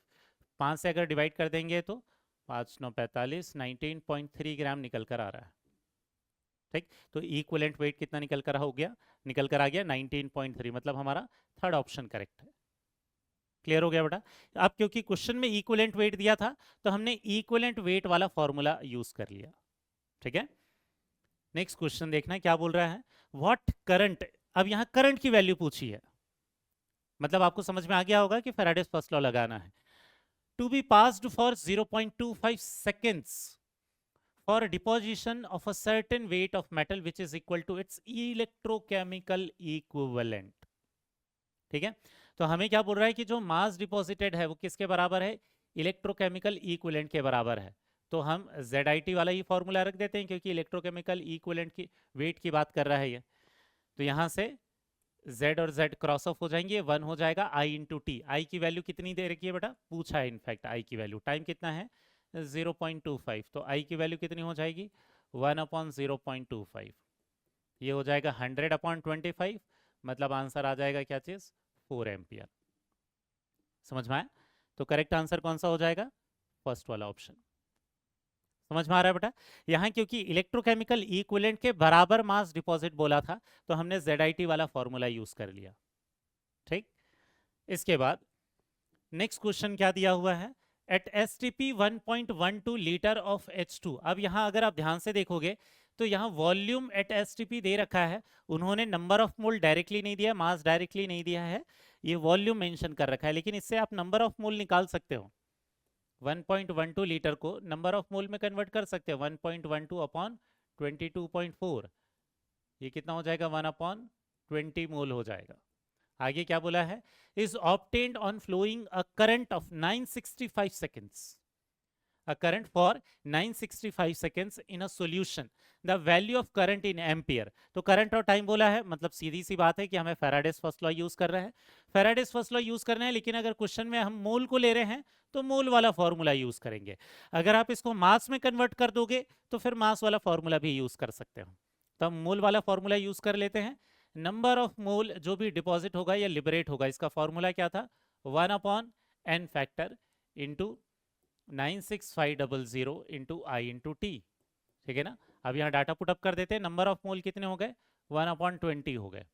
5 से अगर डिवाइड कर देंगे तो 5 9 45, 19.3 ग्राम निकल कर आ रहा है। ठीक, तो इक्विवेलेंट वेट कितना निकल कर हो गया? निकल कर आ गया 19.3, मतलब हमारा थर्ड ऑप्शन करेक्ट है। क्लियर हो गया बेटा? अब क्योंकि क्वेश्चन में इक्विवेलेंट वेट दिया था तो हमने इक्विवेलेंट वेट वाला फॉर्मूला यूज कर लिया। ठीक है, नेक्स्ट क्वेश्चन देखना क्या बोल रहा है। व्हाट करंट, अब यहां करंट की वैल्यू पूछी है, मतलब आपको समझ में आ गया होगा कि फैराडेज फर्स्ट लॉ लगाना है। To be passed for 0.25 seconds for deposition of a certain weight of metal which is equal to its electrochemical equivalent। ठीक है, तो हमें क्या बोल रहा है कि जो मास डिपॉजिटेड है वो किसके बराबर है? इलेक्ट्रोकेमिकल इक्विवेलेंट के बराबर है। तो हम ZIT वाला ही फॉर्मूला रख देते हैं, क्योंकि इलेक्ट्रोकेमिकल इक्विवेलेंट की वेट की बात कर रहा है ये। तो यहाँ से Z और Z क्रॉस ऑफ हो जाएंगे, 1 हो जाएगा I इंटू टी। आई की वैल्यू कितनी दे रखी है बेटा? पूछा है इनफैक्ट आई की वैल्यू। टाइम कितना है? 0.25, तो आई की वैल्यू कितनी हो जाएगी? 1/0.25। ये हो जाएगा 100/25 मतलब आंसर आ जाएगा क्या चीज़, 4 एम्पियर। समझ में आया? तो करेक्ट आंसर कौन सा हो जाएगा, फर्स्ट वाला ऑप्शन। समझ में आ रहा है बेटा? यहाँ क्योंकि इलेक्ट्रोकेमिकल इक्विवेलेंट के बराबर मास डिपॉजिट बोला था, तो हमने ZIT वाला फॉर्मूला यूज कर लिया। ठीक, इसके बाद नेक्स्ट क्वेश्चन क्या दिया हुआ है, eight STP 1.12 litre of H2। अब यहाँ अगर आप ध्यान से देखोगे तो यहाँ वॉल्यूम एट STP दे रखा है, उन्होंने नंबर ऑफ मोल डायरेक्टली नहीं दिया, मास डायरेक्टली नहीं दिया है, ये वॉल्यूम मेंशन कर रखा है। लेकिन इससे आप नंबर ऑफ मोल निकाल सकते हो, 1.12 लीटर को नंबर ऑफ मोल में कन्वर्ट कर सकते हो, 1.12 अपॉन 22.4, ये कितना हो जाएगा, 1 अपॉन 20 मोल हो जाएगा। आगे क्या बोला है, is obtained on flowing a current of 965 seconds, a current for 965 seconds in a solution, the value of current in ampere। तो करंट और टाइम बोला है, मतलब सीधी सी बात है कि हमें फैराडेस फर्स्ट लॉ यूज कर रहे हैं, फैराडेस फर्स्ट लॉ यूज करना है। लेकिन अगर क्वेश्चन में हम मोल को ले रहे हैं तो मोल वाला फॉर्मूला यूज करेंगे। अगर आप इसको मास में कन्वर्ट कर दोगे तो फिर मास वाला फॉर्मूला भी यूज कर सकते हो। तो हम मोल वाला फॉर्मूला यूज कर लेते हैं। नंबर ऑफ मोल जो भी डिपॉजिट होगा या लिबरेट होगा, इसका फॉर्मूला क्या था, 1 upon n factor into 96500 into I into T. ठीक है ना? अब यहाँ डाटा पुटअप कर देते हैं, नंबर ऑफ मोल कितने हो गए, 1 अपॉन 20 हो गए,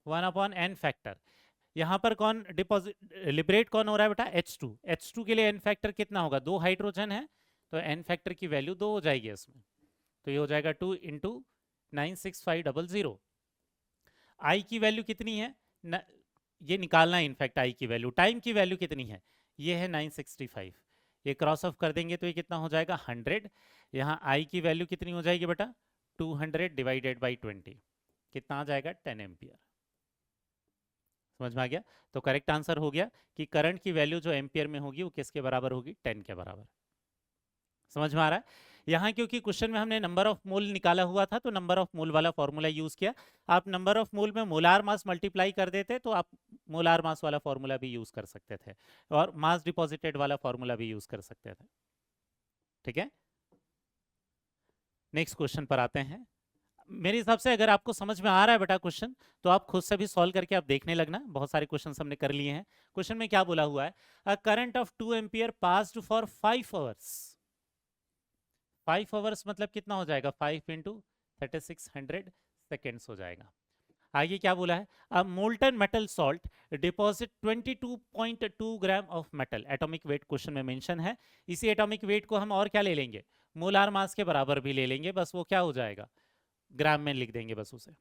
1 अपॉन n फैक्टर। यहाँ पर कौन डिपॉजिट लिबरेट कौन हो रहा है बेटा, H2। H2 के लिए n फैक्टर कितना होगा, 2 हाइड्रोजन है, तो n फैक्टर की वैल्यू 2 हो जाएगी इसमें, तो ये हो जाएगा 2 इंटू 96500। आई की वैल्यू कितनी है न, ये निकालना है इनफैक्ट आई की वैल्यू। टाइम की वैल्यू कितनी है, ये है 965, ये क्रॉस ऑफ कर देंगे तो ये कितना हो जाएगा 100। यहाँ आई की वैल्यू कितनी हो जाएगी बेटा, 200 डिवाइडेड बाई 20, कितना आ जाएगा 10 एम्पियर। समझ में आ गया? तो करेक्ट आंसर हो गया कि करंट की वैल्यू जो एम्पियर में होगी वो किसके बराबर होगी, 10 के बराबर। समझ में आ रहा है? यहाँ क्योंकि क्वेश्चन में हमने नंबर ऑफ मोल निकाला हुआ था तो नंबर ऑफ मोल वाला फॉर्मूला यूज किया। आप नंबर ऑफ मोल में मोलार मास मल्टीप्लाई कर देते तो आप मोलार मास वाला फॉर्मूला भी यूज कर सकते थे, और मास डिपॉजिटेड वाला फॉर्मूला भी यूज कर सकते थे। ठीक है, नेक्स्ट क्वेश्चन पर आते हैं। मेरे हिसाब से अगर आपको समझ में आ रहा है बेटा क्वेश्चन, तो आप खुद से भी सॉल्व करके आप देखने लगना, बहुत सारे क्वेश्चन हमने कर लिए हैं। क्वेश्चन में क्या बोला हुआ है, अ current of 2 ampere passed for 5 hours. 5 hours मतलब कितना हो जाएगा, 5 इंटू 3600 सेकेंड्स हो जाएगा। आगे क्या बोला है, a molten metal salt deposit 22.2 gram of metal, atomic weight question में मेंशन है। इसी एटॉमिक वेट को हम और क्या ले लेंगे, मोलार मास के बराबर भी ले लेंगे, बस वो क्या हो जाएगा, ग्राम में लिख देंगे बस उसे।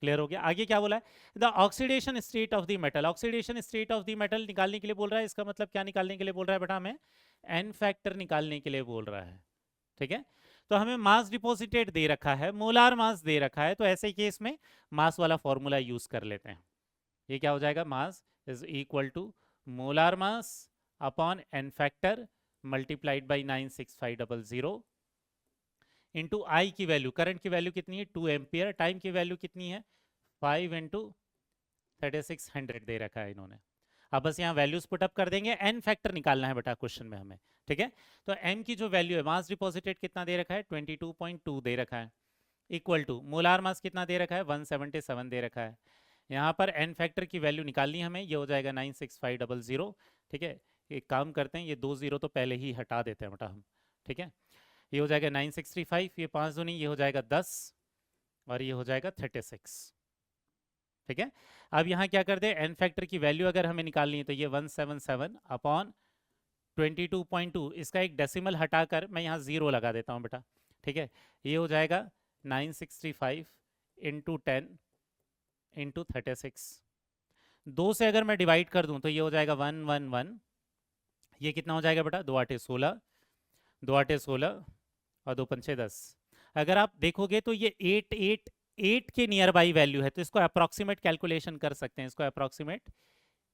क्लियर हो गया? आगे क्या बोला है, the oxidation state of the metal, oxidation state of the metal निकालने के लिए बोल रहा है। इसका मतलब क्या निकालने के लिए बोल रहा है बेटा, हमें एन फैक्टर निकालने के लिए बोल रहा है। ठीक है, तो हमें मास डिपॉजिटेड दे रखा है, मोलार मास दे रखा है, तो ऐसे केस में मास वाला फॉर्मूला यूज कर लेते हैं। ये क्या हो जाएगा, mass is equal to molar mass upon N factor multiplied by 96500 into I की वैल्यू, करंट की वैल्यू कितनी है 2 एम्पियर, टाइम की वैल्यू कितनी है 5 इंटू 3600 दे रखा है इन्होंने। अब बस यहाँ वैल्यूज पुटअप कर देंगे, एन फैक्टर निकालना है बेटा क्वेश्चन में हमें। ठीक है, तो एम की जो वैल्यू है, मास डिपॉजिटेड कितना दे रखा है 22.2 दे रखा है, इक्वल टू मोलार मास कितना दे रखा है 177 दे रखा है। यहाँ पर एन फैक्टर की वैल्यू निकालनी हमें, ये हो जाएगा 96500। ठीक है, एक काम करते हैं, ये 2 जीरो तो पहले ही हटा देते हैं बेटा हम। ठीक है, ये हो जाएगा 965, ये 5 दूनी, ये हो जाएगा 10, और ये हो जाएगा 36। ठीक है, अब यहाँ क्या करते हैं, एन फैक्टर की वैल्यू अगर हमें निकालनी है तो ये 177 अपॉन 22.2, इसका एक डेसिमल हटाकर मैं यहाँ 0 लगा देता हूँ बेटा। ठीक है, ये हो जाएगा 965 इंटू 10 इंटू 36। 2 से अगर मैं डिवाइड कर दूं तो ये हो जाएगा 111, ये कितना हो जाएगा बेटा, 2 आठे 16, 2 आठे 16 और 2 पंचे 10। अगर आप देखोगे तो ये 8 के नियर बाई वैल्यू है, तो इसको अप्रॉक्सीमेट कैलकुलेशन कर सकते हैं, इसको अप्रॉक्सीमेट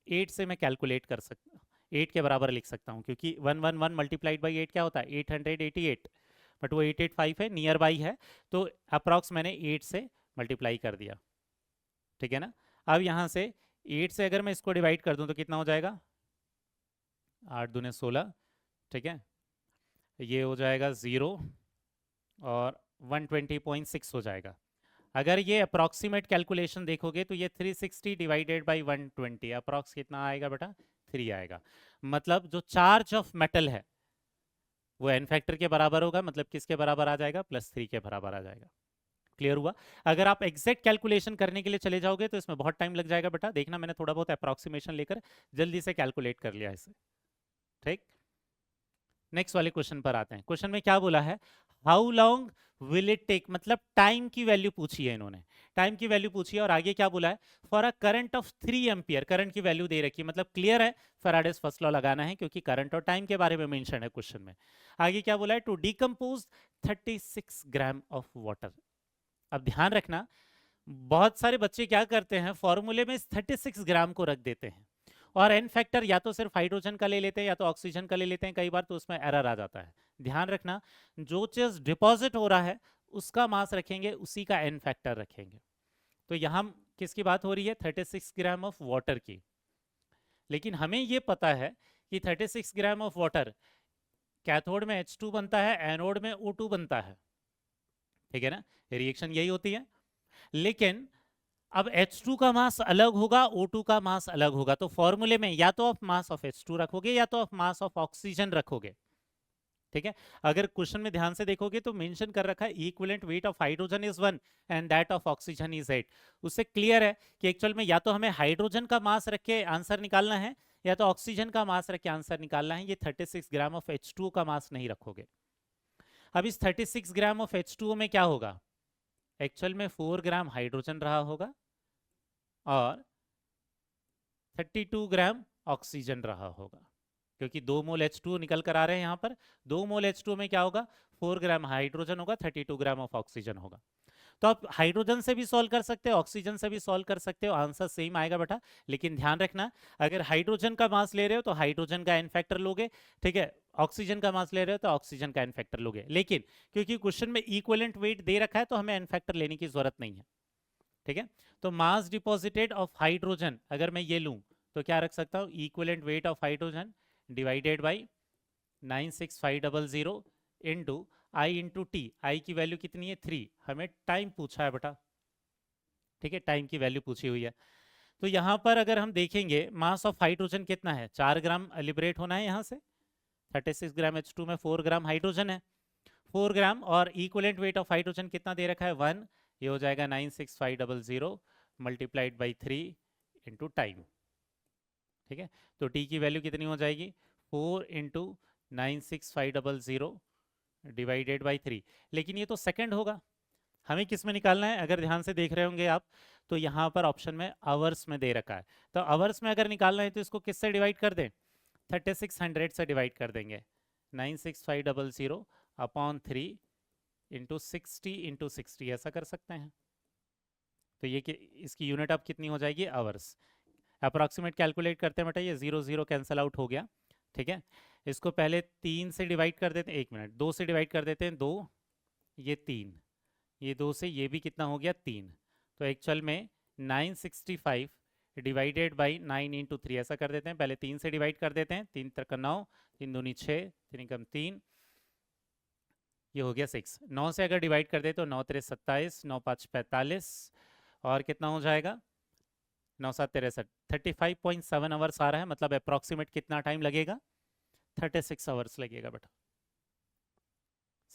8 से मैं कैलकुलेट कर सकता हूँ, 8 के बराबर लिख सकता हूँ, क्योंकि 111 मल्टीप्लाइड बाई 8 क्या होता है 888, बट वो 885 है, नियर बाई है, तो अप्रॉक्स मैंने 8 से मल्टीप्लाई कर दिया। ठीक है ना, अब यहाँ से 8 से अगर मैं इसको डिवाइड कर दूँ तो कितना हो जाएगा, 8 दूने 16। ठीक है, ये हो जाएगा 0 और 120.6 हो जाएगा। अगर ये अप्रॉक्सीमेट कैलकुलेशन देखोगे तो ये 360 डिवाइडेड बाई 120 अप्रॉक्स कितना आएगा बेटा 3 आएगा। मतलब जो चार्ज ऑफ मेटल है वो एन फैक्टर के बराबर होगा, मतलब किसके बराबर आ जाएगा +3 के बराबर आ जाएगा। क्लियर हुआ? अगर आप एग्जैक्ट कैलकुलेशन करने के लिए चले जाओगे तो इसमें बहुत टाइम लग जाएगा बेटा। देखना मैंने थोड़ा बहुत अप्रॉक्सीमेशन लेकर जल्दी से कैलकुलेट कर लिया इसे। ठीक, नेक्स्ट वाले क्वेश्चन पर आते हैं। क्वेश्चन में क्या बोला है, how long will it take, मतलब टाइम की वैल्यू पूछी है इन्होंने, टाइम की वैल्यू पूछी है और आगे क्या बोला है, for a current of 3 ampere, current की वैल्यू दे रखी है, मतलब क्लियर है फैराडेस फर्स्ट लॉ लगाना है क्योंकि करंट और टाइम के बारे में मेंशन है क्वेश्चन में। आगे क्या बोला है, to decompose 36 gram of water. अब ध्यान रखना, बहुत सारे बच्चे क्या करते हैं, फॉर्मूले में 36 ग्राम को रख देते हैं और एन फैक्टर या तो सिर्फ हाइड्रोजन का ले लेते हैं या तो ऑक्सीजन का ले लेते हैं, कई बार तो उसमें एरर आ जाता है। ध्यान रखना, जो चीज डिपॉजिट हो रहा है उसका मास रखेंगे, उसी का एन फैक्टर रखेंगे। तो यहां किसकी बात हो रही है, 36 ग्राम ऑफ वाटर की। लेकिन हमें यह पता है कि 36 ग्राम ऑफ वाटर, कैथोड में H2 बनता है, एनोड में O2 बनता है, ठीक है ना, रिएक्शन यही होती है। लेकिन अब H2 का मास अलग होगा, O2 का मास अलग होगा, तो फॉर्मूले में या तो आप मास ऑफ H2 रखोगे या तो आप मास ऑफ ऑक्सीजन रखोगे। ठीक है, अगर क्वेश्चन में ध्यान से देखोगे तो मेंशन कर रखा है equivalent weight of hydrogen is 1 and that of oxygen is 8। उससे क्लियर है कि एक्चुअल में या तो हमें हाइड्रोजन का मास रख के आंसर निकालना है या तो ऑक्सीजन का मास रख के आंसर निकालना है। ये 36 ग्राम ऑफ H2O का मास नहीं रखोगे। अब इस 36 ग्राम ऑफ H2O में क्या होगा, एक्चुअल में 4 ग्राम हाइड्रोजन रहा होगा और 32 ग्राम ऑक्सीजन रहा होगा, क्योंकि 2 मोल H2O निकल कर आ रहे हैं यहाँ पर। 2 मोल H2O में क्या होगा, 4 ग्राम हाइड्रोजन होगा, 32 ग्राम ऑफ ऑक्सीजन होगा। तो आप हाइड्रोजन से भी सॉल्व कर सकते हो, ऑक्सीजन से भी सॉल्व कर सकते हो, आंसर सेम आएगा बेटा। लेकिन ध्यान रखना, अगर हाइड्रोजन का मास ले रहे हो तो हाइड्रोजन का एन फैक्टर लोगे, ठीक है, ऑक्सीजन का मास ले रहे हो तो ऑक्सीजन का एन फैक्टर लोगे। लेकिन क्योंकि क्वेश्चन में इक्विवेलेंट वेट दे रखा है तो हमें एन फैक्टर लेने की जरूरत नहीं है। ठीक है, तो मास डिपॉजिटेड ऑफ हाइड्रोजन अगर मैं ये लूं तो क्या रख सकता हूं, equivalent weight of hydrogen divided by 96500 into I into T. I की वैल्यू कितनी है 3, हमें टाइम पूछा है बेटा, ठीक है, टाइम की वैल्यू पूछी हुई है। तो यहां पर अगर हम देखेंगे मास ऑफ हाइड्रोजन कितना है, 4 ग्राम लिबरेट होना है यहाँ से, 36 ग्राम H2 में 4 ग्राम हाइड्रोजन है, 4 ग्राम, और इक्विवेलेंट वेट ऑफ हाइड्रोजन कितना दे रखा है 1, ये हो जाएगा 96500 मल्टीप्लाइड बाई 3 इंटू टाइम। ठीक है, तो टी की वैल्यू कितनी हो जाएगी 4 इंटू 96500 डिवाइडेड बाई 3। लेकिन ये तो सेकंड होगा, हमें किस में निकालना है, अगर ध्यान से देख रहे होंगे आप तो यहाँ पर ऑप्शन में आवर्स में दे रखा है। तो आवर्स में अगर निकालना है तो इसको किससे डिवाइड कर दें, 3600 से डिवाइड कर देंगे, 96500 अपॉन 3 इंटू 60 ऐसा कर सकते हैं। तो ये कि इसकी यूनिट अब कितनी हो जाएगी, आवर्स। अप्रॉक्सीमेट कैलकुलेट करते हैं बेटा, ये 0 0 कैंसिल आउट हो गया। ठीक है, इसको पहले 3 से डिवाइड कर देते हैं, 1 मिनट, 2 से डिवाइड कर देते हैं, 2, ये 3, ये 2 से ये भी कितना हो गया 3। तो एक्चुअल में 965 डिवाइडेड बाई 9 इंटू 3 ऐसा कर देते हैं, पहले 3 से डिवाइड कर देते हैं, 3 तक 9, 3 दूनी 6, 3 कम 3, ये हो गया 6। 9 से अगर डिवाइड कर दे तो 9 3 27, 9 5 45, और कितना हो जाएगा 9 7 63, 35.7 आवर्स आ रहा है। मतलब अप्रॉक्सीमेट कितना टाइम लगेगा, 36 आवर्स लगेगा बेटा।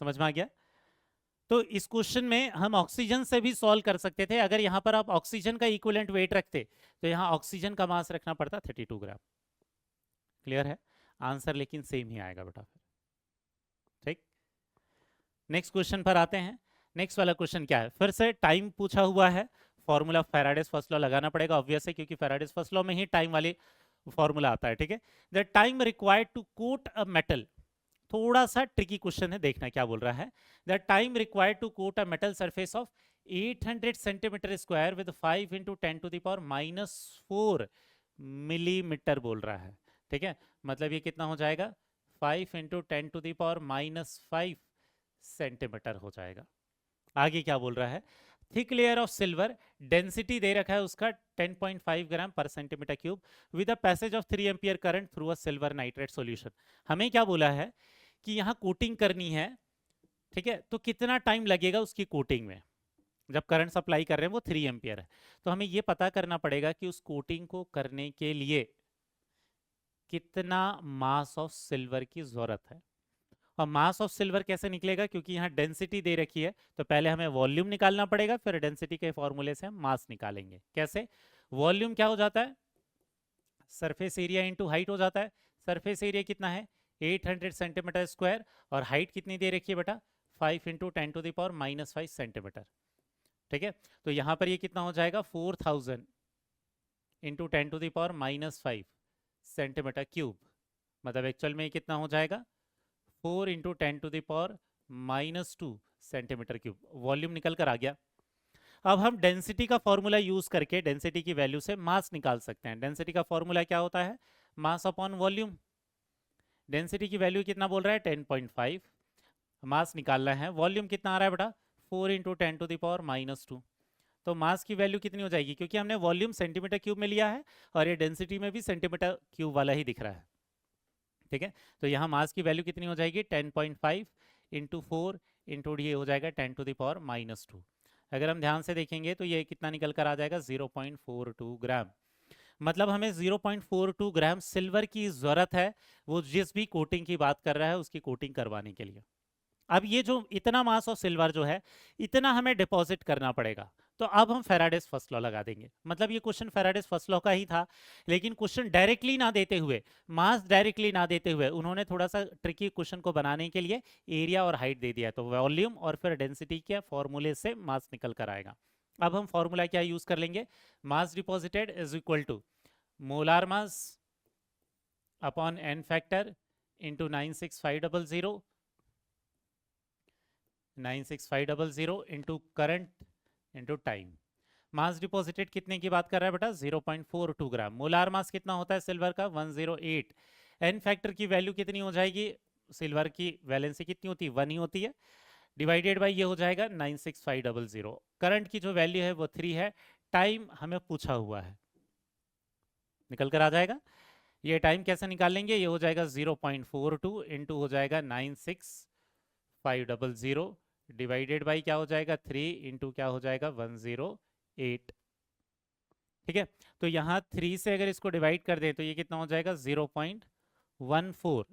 समझ में आ गया? तो इस क्वेश्चन में हम ऑक्सीजन से भी सॉल्व कर सकते थे, अगर यहां पर आप ऑक्सीजन का इक्विवेलेंट वेट रखते तो यहां ऑक्सीजन का मास रखना पड़ता 32 ग्राम। क्लियर है, आंसर लेकिन सेम ही आएगा बेटा फिर। ठीक, नेक्स्ट क्वेश्चन पर आते हैं। नेक्स्ट वाला क्वेश्चन क्या है, फिर से टाइम पूछा हुआ है, फॉर्मूला फैराडेस फर्स्ट लॉ लगाना पड़ेगा ऑब्वियस है, क्योंकि फैराडेस फर्स्ट लॉ में ही टाइम वाली फॉर्मूला आता है। ठीक है, the time required to coat a metal, थोड़ा सा ट्रिकी क्वेश्चन है, देखना क्या बोल रहा है। The time required to coat a metal surface of 800 centimetre square with 5 into 10 to the power -4 millimetre बोल रहा है। ठीक है, मतलब ये कितना हो जाएगा 5 into 10 to the power -5 centimetre हो जाएगा। आगे क्या बोल रहा है, thick layer of silver, density दे रखा है उसका 10.5 ग्राम पर centimetre cube with a passage of 3 ampere current through a silver nitrate solution. हमें क्या बोला है कि यहाँ कोटिंग करनी है, ठीक है, तो कितना टाइम लगेगा उसकी कोटिंग में। जब करंट सप्लाई कर रहे हैं वो 3 एम्पियर है। तो हमें ये पता करना पड़ेगा कि उस कोटिंग को करने के लिए कितना मास ऑफ सिल्वर की जरूरत है। और मास ऑफ सिल्वर कैसे निकलेगा, क्योंकि यहाँ डेंसिटी दे रखी है, तो पहले हमें वॉल्यूम निकालना पड़ेगा, फिर डेंसिटी के फॉर्मूले से हम मास निकालेंगे। कैसे? वॉल्यूम क्या हो जाता है, सरफेस एरिया इंटू हाइट हो जाता है। सरफेस एरिया कितना है, 800 सेंटीमीटर स्क्वायर, और हाइट कितनी दे रखी है बेटा, 5 इंटू 10⁻⁻5 सेंटीमीटर। ठीक है, तो यहाँ पर ये कितना हो जाएगा, 4000 इंटू 10⁻⁻5 सेंटीमीटर क्यूब। मतलब एक्चुअल में ये कितना हो जाएगा, 4 इंटू 10⁻⁻2 सेंटीमीटर क्यूब। वॉल्यूम निकल कर आ गया। अब हम डेंसिटी का फॉर्मूला यूज करके डेंसिटी की वैल्यू से मास निकाल सकते हैं। डेंसिटी का फॉर्मूला क्या होता है, मास अपॉन वॉल्यूम। डेंसिटी की वैल्यू कितना बोल रहा है, 10.5। मास निकालना है, वॉल्यूम कितना आ रहा है बेटा, 4 इंटू 10⁻⁻2। तो मास की वैल्यू कितनी हो जाएगी, क्योंकि हमने वॉल्यूम सेंटीमीटर क्यूब में लिया है और ये डेंसिटी में भी सेंटीमीटर क्यूब वाला ही दिख रहा है। ठीक है, तो यहाँ मास की वैल्यू कितनी हो जाएगी, 10.5 इंटू 4 इंटू ये हो जाएगा 10⁻⁻2। अगर हम ध्यान से देखेंगे तो ये कितना निकल कर आ जाएगा, 0.42 ग्राम। मतलब हमें 0.42 ग्राम सिल्वर की जरूरत है, वो जिस भी कोटिंग की बात कर रहा है उसकी कोटिंग करवाने के लिए। अब ये जो इतना मास ऑफ सिल्वर जो है, इतना हमें डिपॉजिट करना पड़ेगा। तो अब हम फेराडेस फर्स्ट लॉ लगा देंगे। मतलब ये क्वेश्चन फेराडेस फर्स्ट लॉ का ही था, लेकिन क्वेश्चन डायरेक्टली ना देते हुए, मास डायरेक्टली ना देते हुए, उन्होंने थोड़ा सा ट्रिकी क्वेश्चन को बनाने के लिए एरिया और हाइट दे दिया। तो वॉल्यूम और फिर डेंसिटी के फॉर्मूले से मास निकल कर आएगा। अब हम फॉर्मूला क्या यूज कर लेंगे, mass deposited is equal to molar mass upon N factor into 96500 into current into time. Mass deposited कितने की बात कर रहा है बेटा, 0.42 ग्राम। मोलार मास कितना होता है सिल्वर का, 108। एन फैक्टर की वैल्यू कितनी हो जाएगी, सिल्वर की वैलेंसी कितनी होती है, 1 ही होती है, डिवाइडेड बाय ये हो जाएगा 96500। करंट की जो वैल्यू है वो 3 है, टाइम हमें पूछा हुआ है, निकल कर आ जाएगा। ये टाइम कैसे निकालेंगे, ये हो जाएगा 0.42 इंटू हो जाएगा 96500 डिवाइडेड बाई क्या हो जाएगा 3 इंटू क्या हो जाएगा 108। ठीक है, तो यहाँ 3 से अगर इसको डिवाइड कर दें तो ये कितना हो जाएगा 0.14।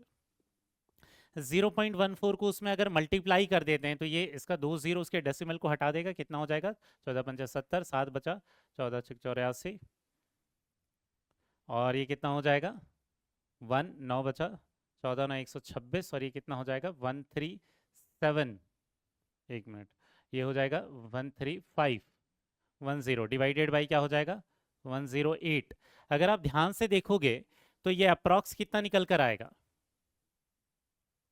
0.14 को उसमें अगर मल्टीप्लाई कर देते हैं तो ये इसका 2 जीरो उसके डेसिमल को हटा देगा, कितना हो जाएगा 14×5 = 70, 7 बचा 14×6 = 84, और ये कितना हो जाएगा 1 9 बचा 14 9 126, और ये कितना हो जाएगा 137, एक मिनट, ये हो जाएगा 13510 डिवाइडेड बाई क्या हो जाएगा 108। अगर आप ध्यान से देखोगे तो ये अप्रॉक्स कितना निकल कर आएगा,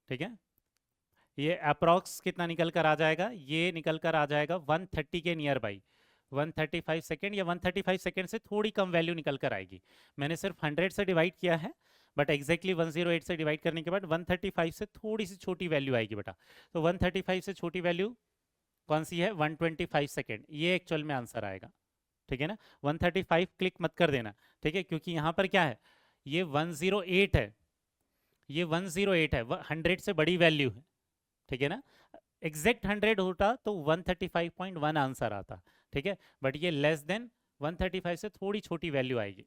ठीक है, ये अप्रॉक्स कितना निकल कर आ जाएगा, ये निकल कर आ जाएगा 130 के नियर बाई, 135 सेकेंड, या 135 सेकेंड से थोड़ी कम वैल्यू निकल कर आएगी। मैंने सिर्फ 100 से डिवाइड किया है, बट एग्जैक्टली 108 से डिवाइड करने के बाद 135 से थोड़ी सी छोटी वैल्यू आएगी बेटा। तो 135 से छोटी वैल्यू कौन सी है, 125 सेकेंड, ये एक्चुअल में आंसर आएगा। ठीक है ना, 135 क्लिक मत कर देना, ठीक है, क्योंकि यहाँ पर क्या है, ये 108 है, ये 108 है, 100 से बड़ी वैल्यू है। ठीक है ना, एग्जैक्ट 100 होता तो 135.1 आंसर आता, ठीक है, बट ये लेस देन 135 से थोड़ी छोटी वैल्यू आएगी।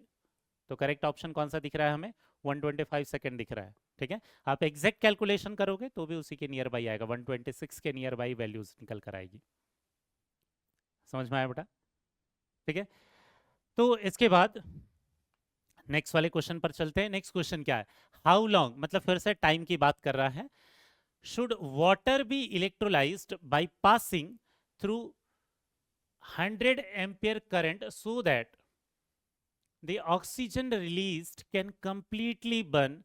तो करेक्ट ऑप्शन कौन सा दिख रहा है हमें, 125 सेकेंड दिख रहा है। ठीक है, आप एग्जैक्ट कैलकुलेशन करोगे तो भी उसी के नियर बाई आएगा, 126 के नियर बाई वैल्यूज निकल कर आएगी। समझ में आया बेटा, ठीक है। तो इसके बाद नेक्स्ट वाले क्वेश्चन पर चलते हैं। नेक्स्ट क्वेश्चन क्या है, हाउ लॉन्ग, मतलब फिर से टाइम की बात कर रहा है, should water be electrolyzed by passing through 100 ampere current so that the oxygen released can completely burn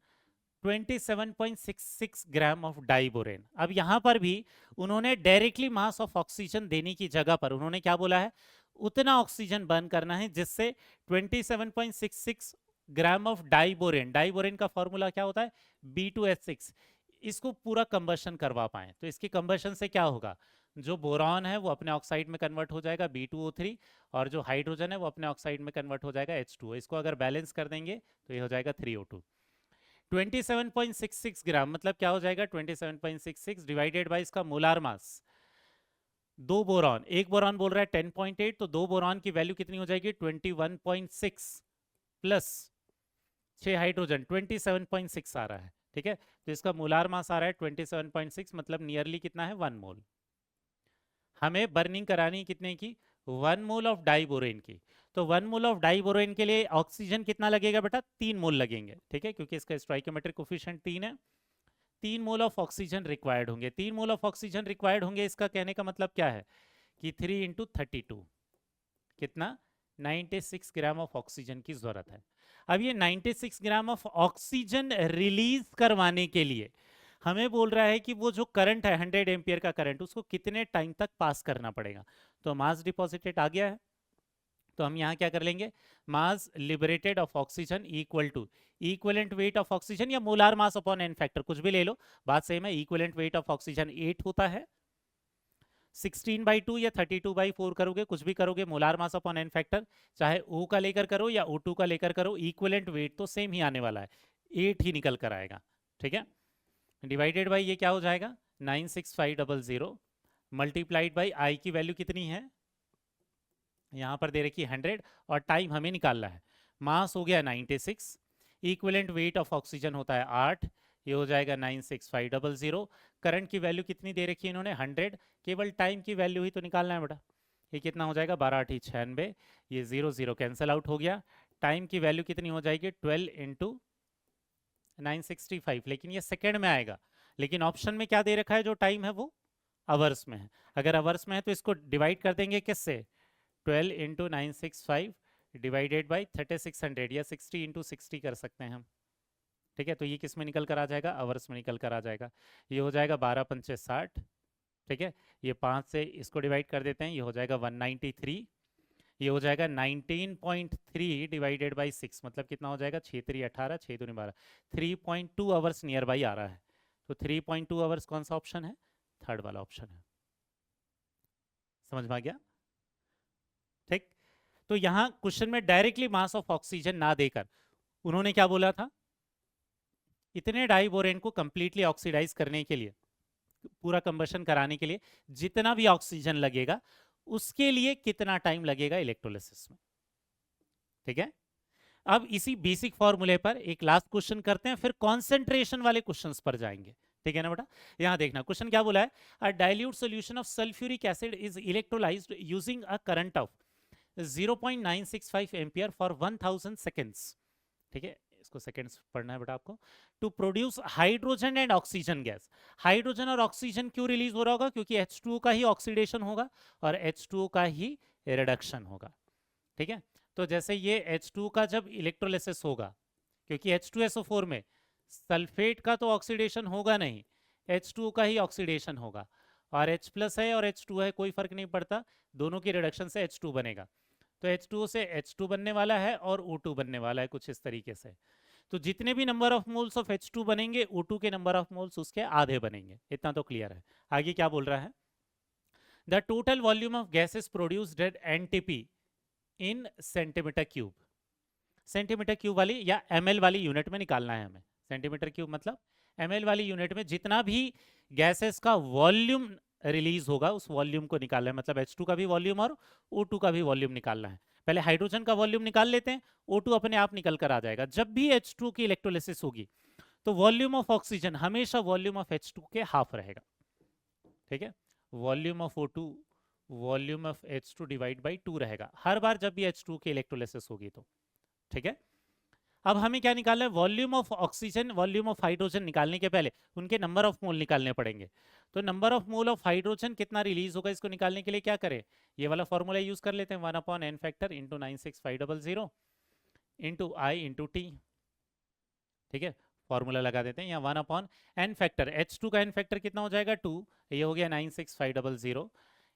27.66 gram of diborane. अब यहां पर भी उन्होंने डायरेक्टली मास ऑफ ऑक्सीजन देने की जगह पर उन्होंने क्या बोला है, उतना ऑक्सीजन बर्न करना है जिससे 27.66 ग्राम ऑफ डाइबोरेन, डाइबोरेन का फॉर्मूला क्या होता है B2H6, इसको पूरा कंबशन करवा पाए। तो इसकी कंबशन से क्या होगा, जो बोरॉन है वो अपने ऑक्साइड में कन्वर्ट हो जाएगा B2O3, और जो हाइड्रोजन है वो अपने ऑक्साइड में कन्वर्ट हो जाएगा H2O। इसको अगर बैलेंस कर देंगे तो ये हो जाएगा 3O2। 27.66 ग्राम मतलब क्या हो जाएगा, 27.66 डिवाइडेड बाय इसका मोलार मास। दो बोरॉन, एक बोरॉन बोल रहा है 10.8, तो दो बोरॉन की वैल्यू कितनी हो जाएगी 21.6 प्लस 6 हाइड्रोजन 27.6 आ रहा है। ठीक है, तो इसका मोलार मास आ रहा है 27.6, मतलब नियरली कितना है 1 मोल। हमें बर्निंग करानी कितने की 1 मोल ऑफ डाइबोरेन की। तो 1 मोल ऑफ डाइबोरेन के लिए ऑक्सीजन कितना लगेगा बेटा 3 मोल लगेंगे। ठीक है, क्योंकि इसका स्टोइकोमेट्रिक कोफिशिएंट 3 है। 3 मोल ऑफ ऑक्सीजन रिक्वायर्ड होंगे। 3 मोल ऑफ ऑक्सीजन रिक्वायर्ड होंगे, इसका कहने का मतलब क्या है कि 3 इंटू 32 कितना 96 ग्राम ऑफ ऑक्सीजन की जरूरत है। अब ये 96 ग्राम ऑफ ऑक्सीजन रिलीज करवाने के लिए हमें बोल रहा है कि वो जो करंट है 100 एम्पियर का करंट, उसको कितने टाइम तक पास करना पड़ेगा। तो मास डिपॉजिटेड आ गया है, तो हम यहाँ क्या कर लेंगे, mass liberated of oxygen equal to equivalent weight of oxygen या molar mass upon N factor, कुछ भी ले लो, बात सेम है। इक्विवेलेंट वेट ऑफ ऑक्सीजन 8 होता है, 16/2 या 32/4 करोगे, कुछ भी करोगे, molar mass upon N factor, चाहे O का लेकर करो या O2 का लेकर करो, इक्विवेलेंट वेट तो सेम ही आने वाला है, 8 ही निकल कर आएगा। ठीक है, डिवाइडेड बाई ये क्या हो जाएगा 96500 मल्टीप्लाइड बाई आई की वैल्यू कितनी है यहाँ पर दे रखी 100, और टाइम हमें निकालना है। मास हो गया 96, इक्विवेलेंट वेट ऑफ ऑक्सीजन होता है 8, ये हो जाएगा 96500। करंट की वैल्यू कितनी दे रखी है इन्होंने 100, केवल टाइम की वैल्यू ही तो निकालना है बेटा। ये कितना हो जाएगा 12×8 = 96, ये 0 0 कैंसिल आउट हो गया। टाइम की वैल्यू कितनी हो जाएगी 12 इंटू 965, लेकिन ये सेकेंड में आएगा, लेकिन ऑप्शन में क्या दे रखा है जो टाइम है वो आवर्स में है। अगर आवर्स में है तो इसको डिवाइड कर देंगे किससे 12 इंटू 965 डिवाइडेड बाई 3600 या 60 इंटू 60 कर सकते हैं हम। ठीक है, तो ये किस में निकल कर आ जाएगा आवर्स में निकल कर आ जाएगा। ये हो जाएगा 12×5 = 60। ठीक है, ये 5 से इसको डिवाइड कर देते हैं, ये हो जाएगा 193, ये हो जाएगा 19.3 डिवाइडेड बाई 6, मतलब कितना हो जाएगा 6×3 = 18, 6×2 = 12, 3.2 आवर्स नियर बाई आ रहा है। तो 3.2 आवर्स कौन सा ऑप्शन है, थर्ड वाला ऑप्शन है। समझ में आ गया। ठीक, तो यहां क्वेश्चन में डायरेक्टली मास ऑफ ऑक्सीजन ना देकर उन्होंने क्या बोला था, इतने डाइबोरेन को कंप्लीटली ऑक्सीडाइज करने के लिए, पूरा कंबशन कराने के लिए जितना भी ऑक्सीजन लगेगा उसके लिए कितना टाइम लगेगा इलेक्ट्रोलिसिस में। ठीक है, अब इसी बेसिक फॉर्मूले पर एक लास्ट क्वेश्चन करते हैं, फिर कॉन्सेंट्रेशन वाले क्वेश्चंस पर जाएंगे। ठीक है ना बेटा, यहां देखना क्वेश्चन क्या बोला है, a dilute solution of sulphuric acid is electrolysed using a current of 0.965 ampere for 1000 seconds. ठीक है, इसको सेकेंड्स पढ़ना है बेटा आपको। To produce hydrogen and oxygen gas. Hydrogen और ऑक्सीजन क्यों रिलीज हो रहा होगा, क्योंकि H2O का ही ऑक्सीडेशन होगा और H2O का ही रिडक्शन होगा। ठीक है, तो जैसे ये H2 का जब इलेक्ट्रोलिसिस होगा, क्योंकि H2SO4 में सल्फेट का तो ऑक्सीडेशन होगा नहीं, H2O का ही ऑक्सीडेशन होगा, और H+ है और H2 है, कोई फर्क नहीं पड़ता, दोनों की रिडक्शन से H2 बनेगा। तो H2O से H2 बनने वाला है और O2 बनने वाला है, कुछ इस तरीके से। तो जितने भी number of moles of H2 बनेंगे, O2 के नंबर ऑफ मोल्स उसके आधे बनेंगे। इतना तो क्लियर है। आगे क्या बोल रहा है, the total volume of gases produced at NTP in centimetre cube. Centimetre cube वाली या ml वाली यूनिट में निकालना है हमें। सेंटीमीटर क्यूब मतलब ml वाली यूनिट में जितना भी गैसेस का वॉल्यूम रिलीज होगा उस वॉल्यूम को निकालना है, मतलब H2 का भी वॉल्यूम और O2 का भी वॉल्यूम निकालना है। पहले हाइड्रोजन का वॉल्यूम निकाल लेते हैं, O2 अपने आप निकल कर आ जाएगा। जब भी H2 की इलेक्ट्रोलिसिस होगी तो वॉल्यूम ऑफ ऑक्सीजन हमेशा वॉल्यूम ऑफ H2 के हाफ रहेगा। ठीक है, volume of O2 volume of H2 divide by 2 रहेगा हर बार जब भी H2 की इलेक्ट्रोलिसिस होगी तो। ठीक है, अब हमें क्या निकालना है, volume of oxygen volume of hydrogen निकालने के पहले उनके नंबर ऑफ मोल निकालने पड़ेंगे। तो number of mole of hydrogen कितना रिलीज होगा, इसको निकालने के लिए क्या करें, ये वाला फॉर्मूला यूज कर लेते हैं, 1/n factor into 96500 into I into T. ठीक है, फॉर्मूला लगा देते हैं यहाँ 1/n फैक्टर, H2 का n फैक्टर कितना हो जाएगा 2, ये हो गया 96500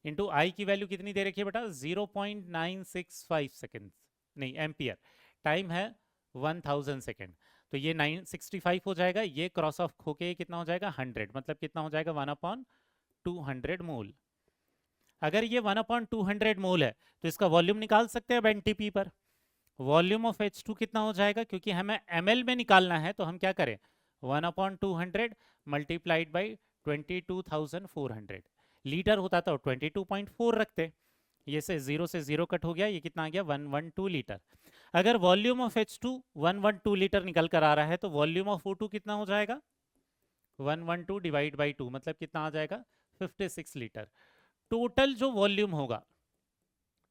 इंटू आई की वैल्यू कितनी दे रखी है बेटा 0.965 सेकेंड, नहीं एम्पियर, टाइम है 1000 सेकेंड, तो ये 965 हो जाएगा, ये क्रॉस ऑफ होके कितना हो जाएगा 100, मतलब कितना हो जाएगा 1/200 मोल। अगर ये 1/200 मोल है तो इसका वॉल्यूम निकाल सकते हैं अब NTP पर। वॉल्यूम ऑफ H2 कितना हो जाएगा, क्योंकि हमें ml में निकालना है तो हम क्या करें 1/200 मल्टीप्लाइड बाई 22,400, लीटर होता तो 22.4 रखते। ये से 0 कट हो गया, ये कितना आ गया 112 लीटर। अगर वॉल्यूम ऑफ H2 112 लीटर निकल कर आ रहा है तो वॉल्यूम ऑफ O2 कितना हो जाएगा 112 डिवाइड बाई 2, मतलब कितना आ जाएगा 56 लीटर। टोटल जो वॉल्यूम होगा,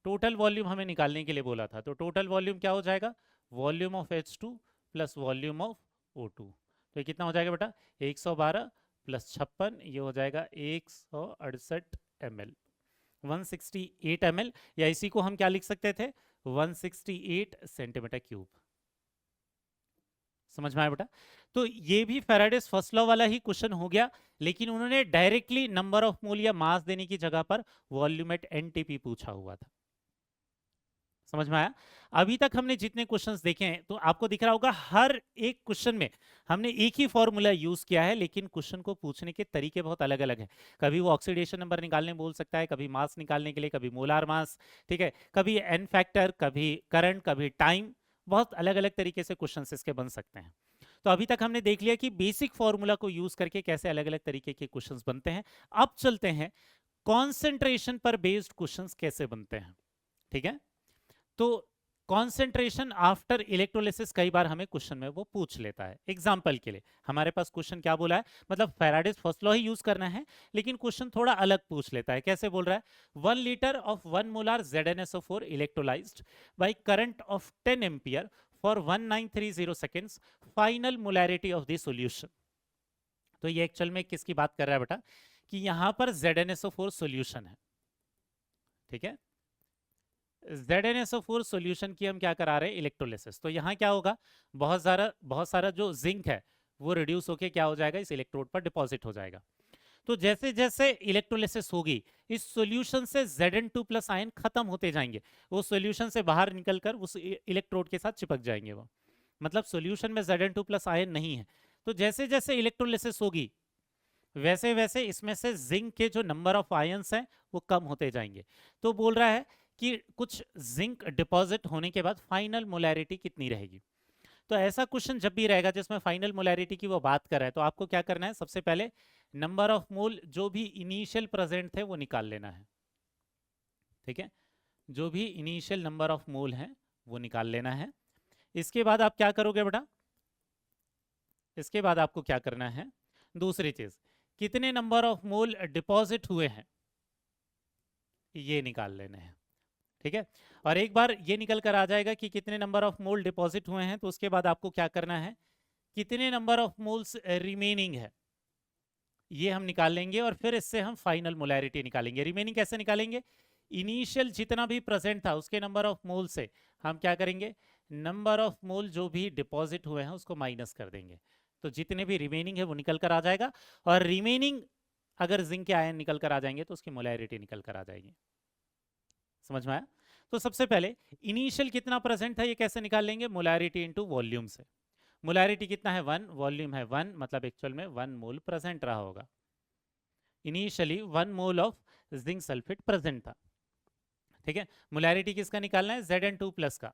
टोटल वॉल्यूम हमें निकालने के लिए बोला था, तो टोटल वॉल्यूम क्या हो जाएगा volume of H2 plus volume of O2। तो ये कितना हो जाएगा बेटा 112 प्लस 56, ये हो जाएगा 168 ml, 168 ml, या इसी को हम क्या लिख सकते थे 168 सेंटीमीटर क्यूब। समझ में आया बेटा? तो ये भी फैराडेस फर्स्ट लॉ वाला ही क्वेश्चन हो गया, लेकिन उन्होंने डायरेक्टली नंबर ऑफ मोल या मास देने की जगह पर वॉल्यूम एट एनटीपी पूछा हुआ था। समझ में आया? अभी तक हमने जितने क्वेश्चंस देखे हैं तो आपको दिख रहा होगा हर एक क्वेश्चन में हमने एक ही फॉर्मूला यूज किया है, लेकिन क्वेश्चन को पूछने के तरीके बहुत अलग अलग हैं। कभी वो ऑक्सीडेशन नंबर निकालने बोल सकता है, कभी मास निकालने के लिए, कभी मोलार मास, ठीक है, कभी एन फैक्टर, कभी करंट, कभी टाइम, बहुत अलग अलग तरीके से क्वेश्चन इसके बन सकते हैं। तो अभी तक हमने देख लिया कि बेसिक फॉर्मूला को यूज करके कैसे अलग अलग तरीके के क्वेश्चंस बनते हैं। अब चलते हैं कॉन्सेंट्रेशन पर बेस्ड क्वेश्चंस कैसे बनते हैं। ठीक है, तो कॉन्सेंट्रेशन आफ्टर इलेक्ट्रोलिसिस कई बार हमें क्वेश्चन में वो पूछ लेता है। एग्जांपल के लिए हमारे पास क्वेश्चन क्या बोला है, मतलब फैराडेस फर्स्ट लॉ ही यूज करना है, लेकिन क्वेश्चन थोड़ा अलग पूछ लेता है। कैसे बोल रहा है 1 litre of 1 molar ZnSO4 electrolysed by current of 10 ampere for 1930 seconds, final molarity of the solution. तो ये एक्चुअल में किसकी बात कर रहा है बेटा कि यहां पर ZnSO4 सॉल्यूशन है। ठीक है, ZnSO4 सॉल्यूशन की हम क्या करा रहे हैं इलेक्ट्रोलिसिस। तो यहाँ क्या होगा बहुत सारा जो जिंक है वो रिड्यूस होके क्या हो जाएगा इस इलेक्ट्रोड पर डिपॉजिट हो जाएगा। तो जैसे जैसे इलेक्ट्रोलिसिस होगी इस सॉल्यूशन से Zn2 प्लस आयन खत्म होते जाएंगे, वो सॉल्यूशन से बाहर निकलकर उस इलेक्ट्रोड के साथ चिपक जाएंगे। वो मतलब सॉल्यूशन में Zn2 प्लस आयन नहीं है। तो जैसे जैसे इलेक्ट्रोलिसिस होगी वैसे वैसे इसमें से जिंक के जो नंबर ऑफ आयंस हैं वो कम होते जाएंगे। तो बोल रहा है कि कुछ जिंक डिपॉजिट होने के बाद फाइनल मोलैरिटी कितनी रहेगी। तो ऐसा क्वेश्चन जब भी रहेगा जिसमें फाइनल मोलैरिटी की वो बात कर रहा है, तो आपको क्या करना है, सबसे पहले नंबर ऑफ मोल जो भी इनिशियल प्रेजेंट थे वो निकाल लेना है। ठीक है, जो भी इनिशियल नंबर ऑफ मोल हैं वो निकाल लेना है। इसके बाद आप क्या करोगे बेटा, इसके बाद आपको क्या करना है, दूसरी चीज कितने नंबर ऑफ मोल डिपॉजिट हुए हैं ये निकाल लेने हैं। ठीक है, और एक बार ये निकल कर आ जाएगा कि कितने नंबर ऑफ मोल डिपॉजिट हुए हैं, तो उसके बाद आपको क्या करना है, कितने नंबर ऑफ मोल्स रिमेनिंग है ये हम निकाल लेंगे, और फिर इससे हम फाइनल मोलैरिटी निकालेंगे। रिमेनिंग कैसे निकालेंगे, इनिशियल जितना भी प्रेजेंट था उसके नंबर ऑफ मोल से हम क्या करेंगे, नंबर ऑफ मोल जो भी डिपॉजिट हुए हैं उसको माइनस कर देंगे, तो जितने भी रिमेनिंग है वो निकल कर आ जाएगा। और रिमेनिंग अगर जिंक के आयन निकल कर आ जाएंगे तो उसकी मोलैरिटी निकल कर आ जाएगी। समझ में आया? तो सबसे पहले इनिशियल कितना प्रेजेंट था ये कैसे निकाल लेंगे, मोलैरिटी इनटू वॉल्यूम से। मोलैरिटी कितना है 1, वॉल्यूम है 1, मतलब एक्चुअल में 1 मोल प्रेजेंट रहा होगा। Initially 1 mole of zinc sulphate present था। ठीक है, मोलैरिटी किसका निकालना है, Zn2 प्लस का।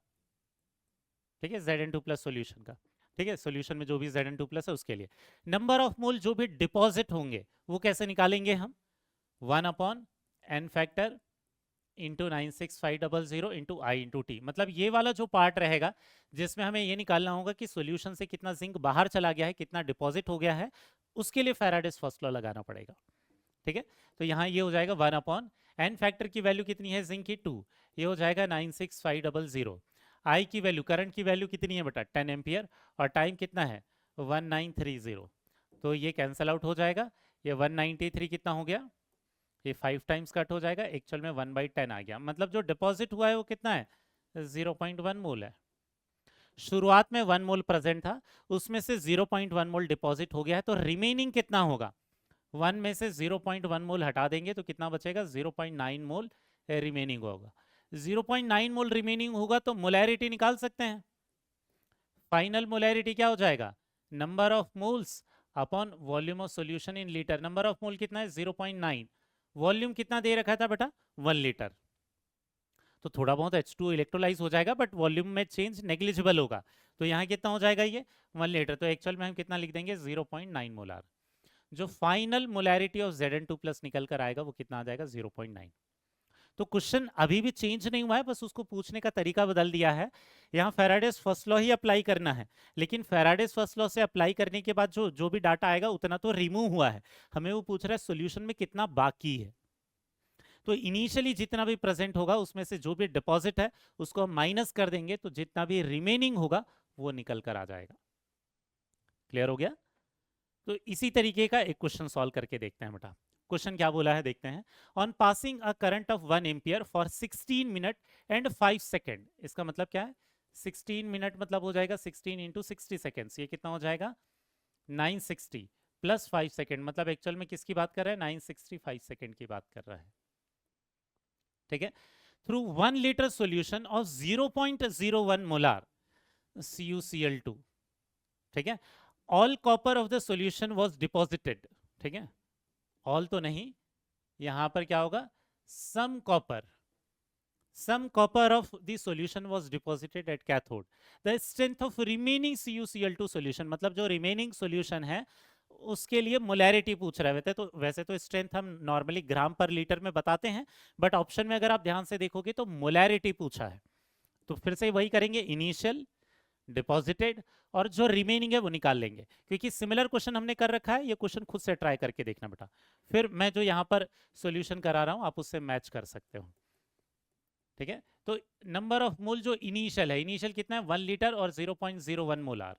ठीक है, Zn2 प्लस सॉल्यूशन का। ठीक है, सॉल्यूशन में जो भी Zn2 प्लस है उसके लिए नंबर ऑफ मोल जो भी डिपॉजिट होंगे वो कैसे निकालेंगे हम, 1 upon N factor into 96500 into I into T. मतलब ये वाला जो पार्ट रहेगा जिसमें हमें ये निकालना होगा कि सॉल्यूशन से कितना जिंक बाहर चला गया है, कितना डिपॉजिट हो गया है, उसके लिए फैराडेस फर्स्ट लॉ लगाना पड़ेगा। ठीक है, तो यहाँ ये हो जाएगा 1 अपॉन एन फैक्टर की वैल्यू कितनी है जिंक की 2, ये हो जाएगा 96500। आई की वैल्यू, करंट की वैल्यू कितनी है बेटा 10 एम्पियर, और टाइम कितना है 1930, तो ये कैंसल आउट हो जाएगा। ये 193 कितना हो गया, ये 5 टाइम्स कट हो जाएगा, एक्चुअल में 1/10 आ गया। मतलब जो डिपॉजिट हुआ है वो कितना है 0.1 मोल है। शुरुआत में 1 मोल प्रेजेंट था, उसमें से 0.1 मोल डिपॉजिट हो गया है, तो रिमेनिंग कितना होगा, 1 में से 0.1 मोल हटा देंगे तो कितना बचेगा 0.9 मोल रिमेनिंग होगा। 0.9 मोल रिमेनिंग होगा तो मोलैरिटी निकाल सकते हैं। फाइनल मोलैरिटी क्या हो जाएगा, number of moles upon volume of solution in litre. Number of मोल कितना है 0.9, वॉल्यूम कितना दे रखा था बेटा 1 लीटर, तो थोड़ा बहुत H2 इलेक्ट्रोलाइज हो जाएगा बट वॉल्यूम में चेंज नेग्लिजिबल होगा। तो यहाँ कितना हो जाएगा ये 1 लीटर, तो एक्चुअल में हम कितना लिख देंगे 0.9 मोलार। जो final molarity of Zn2 plus निकल कर आएगा वो कितना आ जाएगा 0.9। तो क्वेश्चन अभी भी चेंज नहीं हुआ है, बस उसको पूछने का तरीका बदल दिया है। यहाँ फेराडेस फर्स्ट लॉ ही अप्लाई करना है, लेकिन फेराडेस फर्स्ट लॉ से अप्लाई करने के बाद जो जो भी डाटा आएगा उतना तो रिमूव हुआ है, हमें वो पूछ रहा है सॉल्यूशन में कितना बाकी है। तो इनिशियली जितना भी प्रेजेंट होगा उसमें से जो भी डिपॉजिट है उसको हम माइनस कर देंगे, तो जितना भी रिमेनिंग होगा वो निकल कर आ जाएगा। क्लियर हो गया? तो इसी तरीके का एक क्वेश्चन सॉल्व करके देखते हैं बेटा। क्वेश्चन क्या बोला है देखते हैं। On passing a current of 1 ampere for 16 minute and 5 second, इसका मतलब क्या है? 16 मिनट मतलब हो जाएगा 16 इंटू 60 सेकेंड्स, ये कितना हो जाएगा 960 प्लस 5 सेकेंड, मतलब एक्चुअल में किसकी बात कर रहा है 965 सेकेंड की बात कर रहा है। ठीक है, through 1 litre solution of 0.01 molar CuCl2। ठीक है, all copper of the solution was deposited. ठीक है, ऑल तो नहीं, यहां पर क्या होगा सम copper of the solution was deposited at cathode. The strength of remaining CuCl2 solution, मतलब जो remaining solution है उसके लिए मोलैरिटी पूछ रहे थे। तो वैसे तो स्ट्रेंथ हम नॉर्मली ग्राम पर लीटर में बताते हैं, बट ऑप्शन में अगर आप ध्यान से देखोगे तो मोलैरिटी पूछा है। तो फिर से वही करेंगे, इनिशियल, डिपॉजिटेड और जो रिमेनिंग है वो निकाल लेंगे, क्योंकि सिमिलर क्वेश्चन हमने कर रखा है। ये क्वेश्चन खुद से ट्राई करके देखना बेटा, फिर मैं जो यहाँ पर सॉल्यूशन करा रहा हूँ आप उससे मैच कर सकते हो। ठीक है, तो नंबर ऑफ मोल जो इनिशियल है, इनिशियल कितना है 1 लीटर और 0.01 मोलार,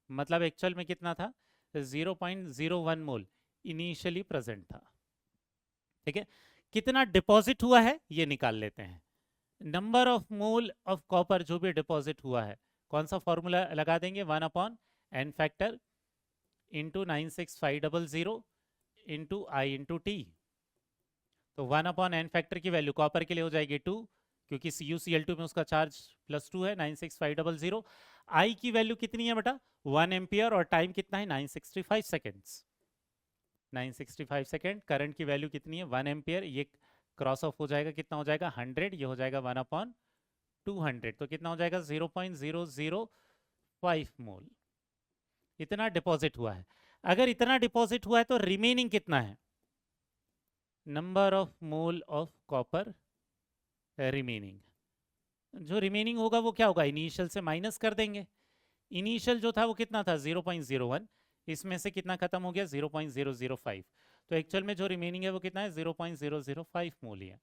मतलब एक्चुअल में कितना था 0.01 मोल इनिशियली प्रेजेंट था। ठीक है, कितना डिपॉजिट हुआ है ये निकाल लेते हैं। Number of mole of copper जो भी डिपॉजिट हुआ है, कौन सा फॉर्मूला लगा देंगे 1 upon N factor into 96500 into I into T. तो 1 अपॉन एन फैक्टर की वैल्यू कॉपर के लिए हो जाएगी 2, क्योंकि CuCl2 में उसका चार्ज +2 है 96500। आई की वैल्यू कितनी है बेटा 1 एम्पियर और टाइम कितना है 965 सेकेंड्स। 965 सेकेंड, करंट की वैल्यू कितनी है 1 एम्पियर, ये क्रॉस ऑफ हो जाएगा कितना हो जाएगा 100, ये हो जाएगा 1 अपॉन 200, तो कितना हो जाएगा 0.005 मोल। इतना डिपॉजिट हुआ है। अगर इतना डिपॉजिट हुआ है तो रिमेनिंग कितना है, number of mole of copper remaining. जो रिमेनिंग होगा वो क्या होगा, इनिशियल से माइनस कर देंगे। इनिशियल जो था वो कितना था 0.01, इसमें से कितना खत्म हो गया 0.005, तो एक्चुअल में जो रिमेनिंग है वो कितना है 0.005 मोल है।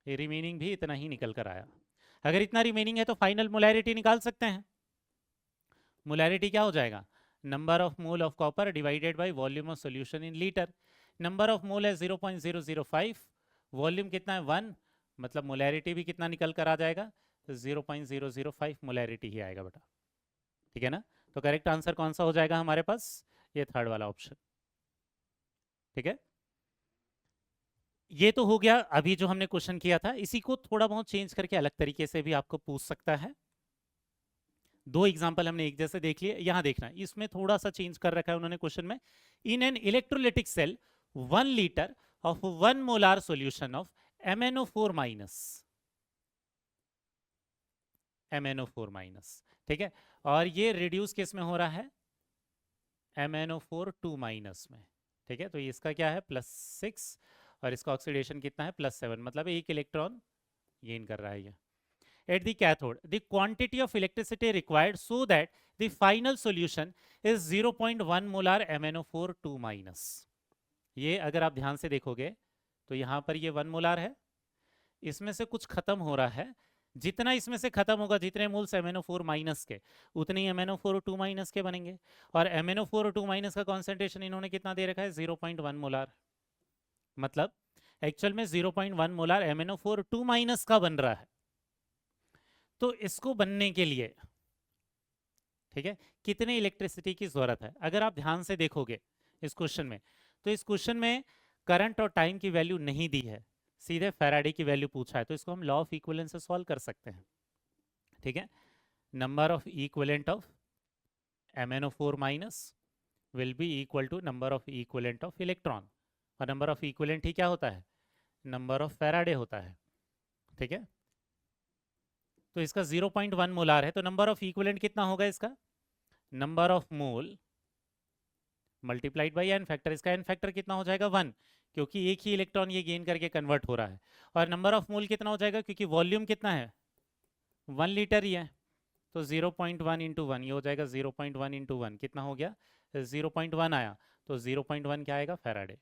ये रिमेनिंग भी इतना ही निकल कर आया। अगर इतना रिमेनिंग है तो फाइनल मोलैरिटी निकाल सकते हैं। मोलैरिटी क्या हो जाएगा, number of mole of copper divided by volume of solution in litre. Number of मोल है 0.005, वॉल्यूम कितना है 1, मतलब मोलैरिटी भी कितना निकल कर आ जाएगा 0.005 मोलैरिटी ही आएगा बेटा। ठीक है ना, तो करेक्ट आंसर कौन सा हो जाएगा हमारे पास, ये थर्ड वाला ऑप्शन। ठीक है, ये तो हो गया अभी जो हमने क्वेश्चन किया था। इसी को थोड़ा बहुत चेंज करके अलग तरीके से भी आपको पूछ सकता है। दो एग्जांपल हमने एक जैसे देख लिए, यहां देखना इसमें थोड़ा सा चेंज कर रखा है उन्होंने क्वेश्चन में। In an electrolytic cell 1 litre of 1 molar solution of MnO4 minus, MnO4 minus. ठीक है, और ये रिड्यूस किस में हो रहा है MnO4 2 माइनस में। ठीक है, तो इसका क्या है +6 और इसका ऑक्सीडेशन कितना है +7, मतलब एक इलेक्ट्रॉन गेन कर रहा है ये। At the cathode, the quantity of electricity required so that the final solution is 0.1 molar MnO4 2 minus। ये अगर आप ध्यान से देखोगे तो यहाँ पर ये 1 मोलार है, इसमें से कुछ खत्म हो रहा है, जितना इसमें से खत्म होगा, जितने मोल्स MnO4 माइनस के उतने ही MnO4 2 माइनस के बनेंगे। और MnO4 2 माइनस का कॉन्सेंट्रेशन इन्होंने कितना दे रखा है 0.1 मोलार, मतलब एक्चुअल में 0.1 मोलार MnO4 2 माइनस का बन रहा है। तो इसको बनने के लिए ठीक है कितने इलेक्ट्रिसिटी की जरूरत है, अगर आप ध्यान से देखोगे इस क्वेश्चन में, तो इस क्वेश्चन में करंट और टाइम की वैल्यू नहीं दी है, सीधे फैराडे की वैल्यू पूछा है, तो इसको हम लॉ ऑफ इक्विवेलेंस से सॉल्व कर सकते हैं। ठीक है, number of equivalent of MnO4 minus will be equal to number of equivalent of electron, और नंबर ऑफ इक्विवेलेंट ही क्या होता है, नंबर ऑफ फैराडे होता है। ठीक है, तो इसका 0.1 मोलार है, तो नंबर ऑफ इक्विवेलेंट कितना होगा इसका, number of mole multiplied by N factor. इसका एन फैक्टर कितना हो जाएगा 1, क्योंकि एक ही इलेक्ट्रॉन ये गेन करके कन्वर्ट हो रहा है। और नंबर ऑफ मोल कितना हो जाएगा, क्योंकि वॉल्यूम कितना है 1 लीटर ही है, तो 0.1 इंटू वन, ये हो जाएगा 0.1 इंटू वन, कितना हो गया 0.1 आया, तो 0.1 क्या आएगा फैराडे।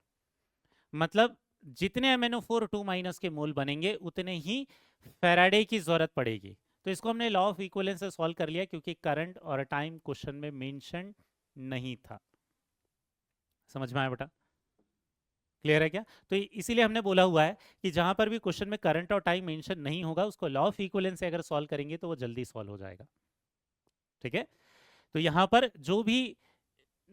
मतलब जितने MnO4 2 माइनस के मोल बनेंगे उतने ही फैराडे की जरूरत पड़ेगी। तो इसको हमने लॉ ऑफ इक्विवेलेंस से सॉल्व कर लिया, क्योंकि करंट और टाइम क्वेश्चन में मेंशन नहीं था। समझ में आया बेटा, क्लियर है क्या? तो इसीलिए हमने बोला हुआ है कि जहां पर भी क्वेश्चन में करंट और टाइम मेंशन नहीं होगा उसको लॉ ऑफ इक्विवेलेंस से अगर सॉल्व करेंगे तो वो जल्दी सॉल्व हो जाएगा। ठीक है, तो यहां पर जो भी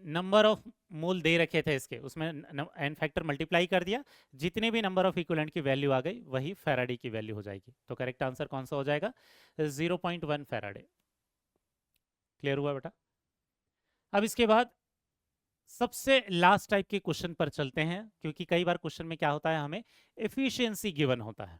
नंबर ऑफ मोल दे रखे थे इसके, उसमें एन फैक्टर मल्टीप्लाई कर दिया, जितने भी नंबर ऑफ इक्विवेलेंट की वैल्यू आ गई वही फैराडे की वैल्यू हो जाएगी। तो करेक्ट आंसर कौन सा हो जाएगा 0.1 फैराडे। क्लियर हुआ बेटा? अब इसके बाद सबसे लास्ट टाइप के क्वेश्चन पर चलते हैं, क्योंकि कई बार क्वेश्चन में क्या होता है, हमें एफिशिएंसी गिवन होता है।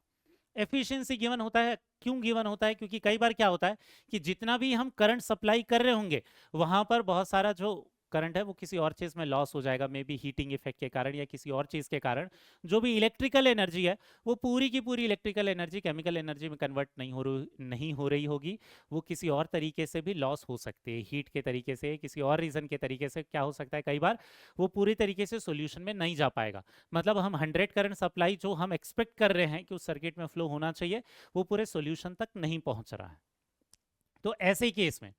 एफिशिएंसी गिवन होता है, क्यों गिवन होता है? क्योंकि कई बार क्या होता है कि जितना भी हम करंट सप्लाई कर रहे होंगे वहां पर बहुत सारा जो करंट है वो किसी और चीज में लॉस हो जाएगा, मे बी हीटिंग इफेक्ट के कारण या किसी और चीज के कारण। जो भी इलेक्ट्रिकल एनर्जी है वो पूरी की पूरी इलेक्ट्रिकल एनर्जी केमिकल एनर्जी में कन्वर्ट नहीं हो रही होगी, वो किसी और तरीके से भी लॉस हो सकती है, हीट के तरीके से, किसी और रीजन के तरीके से। क्या हो सकता है, कई बार वो पूरी तरीके से सोल्यूशन में नहीं जा पाएगा। मतलब हम 100 करंट सप्लाई जो हम एक्सपेक्ट कर रहे हैं कि उस सर्किट में फ्लो होना चाहिए, वो पूरे सोल्यूशन तक नहीं पहुंच रहा है। तो ऐसे ही केस में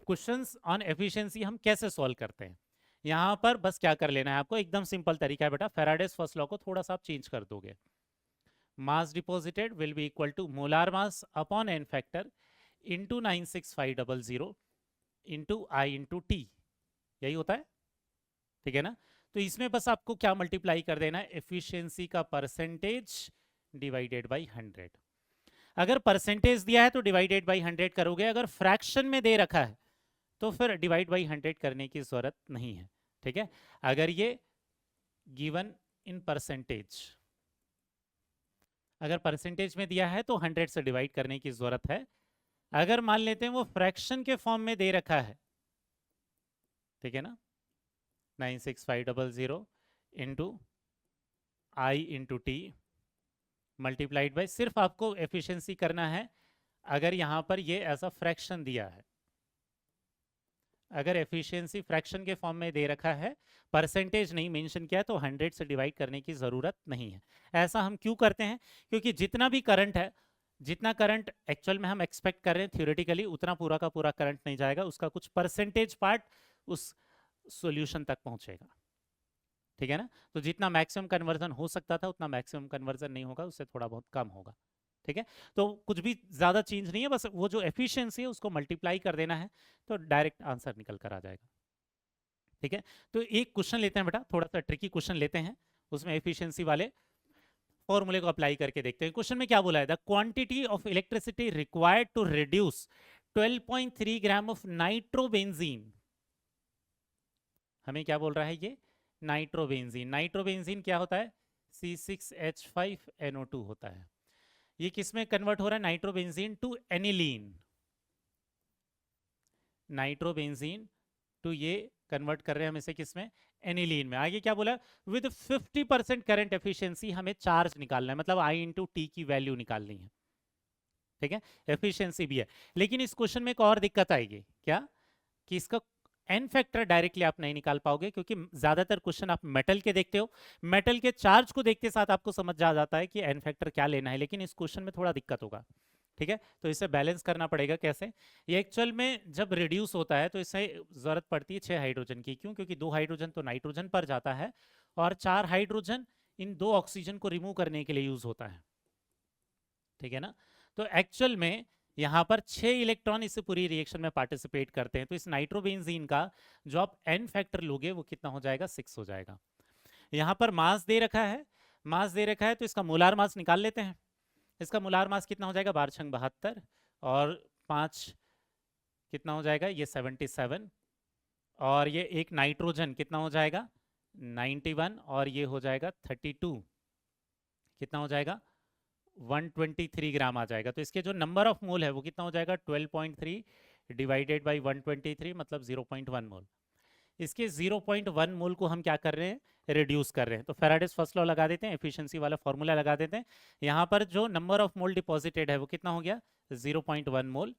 क्वेश्चंस ऑन एफिशिएंसी हम कैसे सॉल्व करते हैं? यहां पर बस क्या कर लेना है आपको, एकदम सिंपल तरीका है बेटा, फैराडेज फर्स्ट लॉ को थोड़ा सा आप चेंज कर दोगे। Mass deposited will be equal to molar mass upon N factor into 96500 into I into T, यही होता है। ठीक है ना? तो इसमें बस आपको क्या मल्टीप्लाई कर देना है, एफिशिएंसी का परसेंटेज डिवाइडेड बाई 100। अगर परसेंटेज दिया है तो डिवाइडेड बाई 100 करोगे, अगर फ्रैक्शन में दे रखा है तो फिर डिवाइड बाई 100 करने की जरूरत नहीं है। ठीक है, अगर ये गिवन इन परसेंटेज, अगर परसेंटेज में दिया है तो 100 से डिवाइड करने की जरूरत है। अगर मान लेते हैं वो फ्रैक्शन के फॉर्म में दे रखा है, ठीक है ना, 96500 into I into T multiplied by, सिर्फ आपको एफिशिएंसी करना है अगर यहां पर ये ऐसा फ्रैक्शन दिया है। अगर एफिशिएंसी फ्रैक्शन के फॉर्म में दे रखा है, परसेंटेज नहीं मेंशन किया है, तो 100 से डिवाइड करने की ज़रूरत नहीं है। ऐसा हम क्यों करते हैं? क्योंकि जितना भी करंट है, जितना करंट एक्चुअल में हम एक्सपेक्ट कर रहे हैं थ्योरेटिकली, उतना पूरा का पूरा करंट नहीं जाएगा, उसका कुछ परसेंटेज पार्ट उस सॉल्यूशन तक पहुंचेगा। ठीक है ना? तो जितना मैक्सिमम कन्वर्जन हो सकता था उतना मैक्सिमम कन्वर्जन नहीं होगा, उससे थोड़ा बहुत कम होगा। ठीक है, तो कुछ भी ज्यादा चेंज नहीं है, बस वो जो एफिशिएंसी है उसको मल्टीप्लाई कर देना है तो डायरेक्ट आंसर निकल कर आ जाएगा। ठीक है, तो एक क्वेश्चन लेते हैं बेटा, थोड़ा सा ट्रिकी क्वेश्चन लेते हैं, उसमें एफिशिएंसी वाले फॉर्मूले को अप्लाई करके देखते हैं। क्वेश्चन में क्या बोला है, the quantity of electricity required to reduce 12.3 gram of nitrobenzene. हमें क्या बोल रहा है ये, नाइट्रोबेंजीन। नाइट्रोबेंजीन क्या होता है, C6H5NO2 होता है। ये किस में कन्वर्ट हो रहा है, nitrobenzene to aniline. Nitrobenzene to ये कन्वर्ट कर रहे हैं हम इसे किस में, एनिलीन में। आगे क्या बोला, विद 50% करंट एफिशिएंसी हमें चार्ज निकालना है, मतलब I इंटू टी की वैल्यू निकालनी है। ठीक है, एफिशिएंसी भी है, लेकिन इस क्वेश्चन में एक और दिक्कत आएगी, क्या कि इसका एन फैक्टर डायरेक्टली आप नहीं निकाल पाओगे, क्योंकि ज्यादातर क्वेश्चन आप मेटल के देखते हो, मेटल के चार्ज को देखते साथ आपको समझ जा जाता है कि एन फैक्टर क्या लेना है, लेकिन इस क्वेश्चन में थोड़ा दिक्कत होगा। ठीक है, तो इसे बैलेंस करना पड़ेगा कैसे। ये एक्चुअल में जब रिड्यूस होता है तो इसे जरूरत पड़ती है 6 हाइड्रोजन की, क्यों, क्योंकि 2 हाइड्रोजन तो नाइट्रोजन पर जाता है और 4 हाइड्रोजन इन 2 ऑक्सीजन को रिमूव करने के लिए यूज होता है। ठीक है ना, तो एक्चुअल में यहाँ पर 6 इलेक्ट्रॉन इस पूरी रिएक्शन में पार्टिसिपेट करते हैं, तो इस नाइट्रोबेंजीन का जो आप एन फैक्टर लोगे वो कितना हो जाएगा, 6 हो जाएगा। यहाँ पर मास दे रखा है, मास दे रखा है तो इसका मोलार मास निकाल लेते हैं। इसका मोलार मास कितना हो जाएगा, 12×72 और 5 कितना हो जाएगा, ये 77, और ये एक नाइट्रोजन कितना हो जाएगा 91, और ये हो जाएगा 32, कितना हो जाएगा 123 ग्राम आ जाएगा। तो इसके जो नंबर ऑफ मोल है वो कितना हो जाएगा 12.3 डिवाइडेड बाई 123, मतलब 0.1 मोल। इसके 0.1 मोल को हम क्या कर रहे हैं, रिड्यूस कर रहे हैं। तो फेराडेस फर्स्ट लॉ लगा देते हैं, एफिशिएंसी वाला फॉर्मूला लगा देते हैं। यहाँ पर जो नंबर ऑफ मोल डिपॉजिटेड है वो कितना हो गया, 0.1 मोल।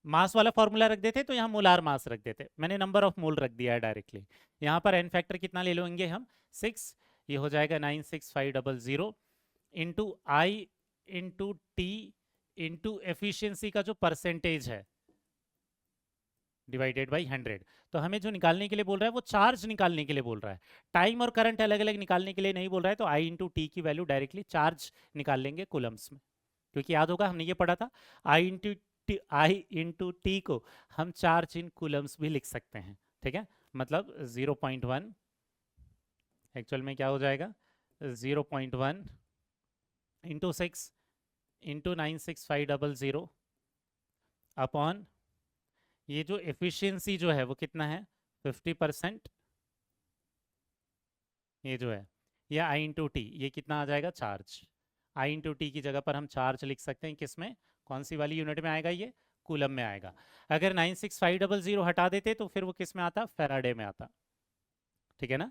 मास वाला फॉर्मूला रख देते तो यहाँ मोलार मास रख देते, मैंने नंबर ऑफ मोल रख दिया है डायरेक्टली। यहाँ पर एन फैक्टर कितना ले लेंगे हम, 6, ये हो जाएगा 96500 into I into T into efficiency का जो परसेंटेज है डिवाइडेड बाई 100। तो हमें जो निकालने के लिए बोल रहा है वो चार्ज निकालने के लिए बोल रहा है, टाइम और करंट अलग अलग निकालने के लिए नहीं बोल रहा है। तो आई इंटू टी की वैल्यू डायरेक्टली चार्ज निकाल लेंगे कूलम्स में, क्योंकि याद होगा हमने ये पढ़ा था आई इंटू टी को हम चार्ज इन कूलम्स भी लिख सकते हैं। ठीक है, मतलब 0.1 एक्चुअल में क्या हो जाएगा, 0.1 इंटू 6 इंटू 96500 अपॉन ये जो एफिशिएंसी जो है वो कितना है 50%, ये जो है ये आई इंटू टी, ये कितना आ जाएगा चार्ज। आई इंटू टी की जगह पर हम चार्ज लिख सकते हैं, किस में, कौन सी वाली यूनिट में आएगा, ये कूलम में आएगा। अगर 96500 हटा देते तो फिर वो किस में आता, फैराडे में आता। ठीक है ना।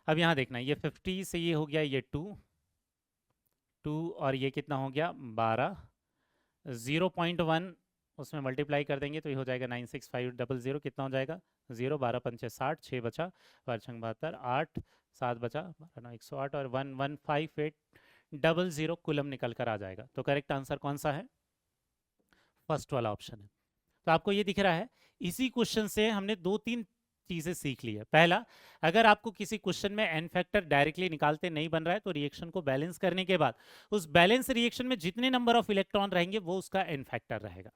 अब यहाँ देखना, ये 50 से ये हो गया ये 2 और ये कितना हो गया 12, 0.1 उसमें मल्टीप्लाई कर देंगे तो ये हो जाएगा 96500, कितना हो जाएगा 0, 12 पंचे 60, 6 बचा, 12 छंग 72, 8 7 बचा, 12 9 108 और 115,800 कूलम निकल कर आ जाएगा। तो करेक्ट आंसर कौन सा है, फर्स्ट वाला ऑप्शन है। तो आपको ये दिख रहा है, इसी क्वेश्चन से हमने 2-3 चीजें सीख ली है। पहला, अगर आपको किसी क्वेश्चन में एन फैक्टर डायरेक्टली निकालते नहीं बन रहा है तो रिएक्शन को बैलेंस करने के बाद उस बैलेंस रिएक्शन में जितने नंबर ऑफ इलेक्ट्रॉन रहेंगे वो उसका एन फैक्टर रहेगा।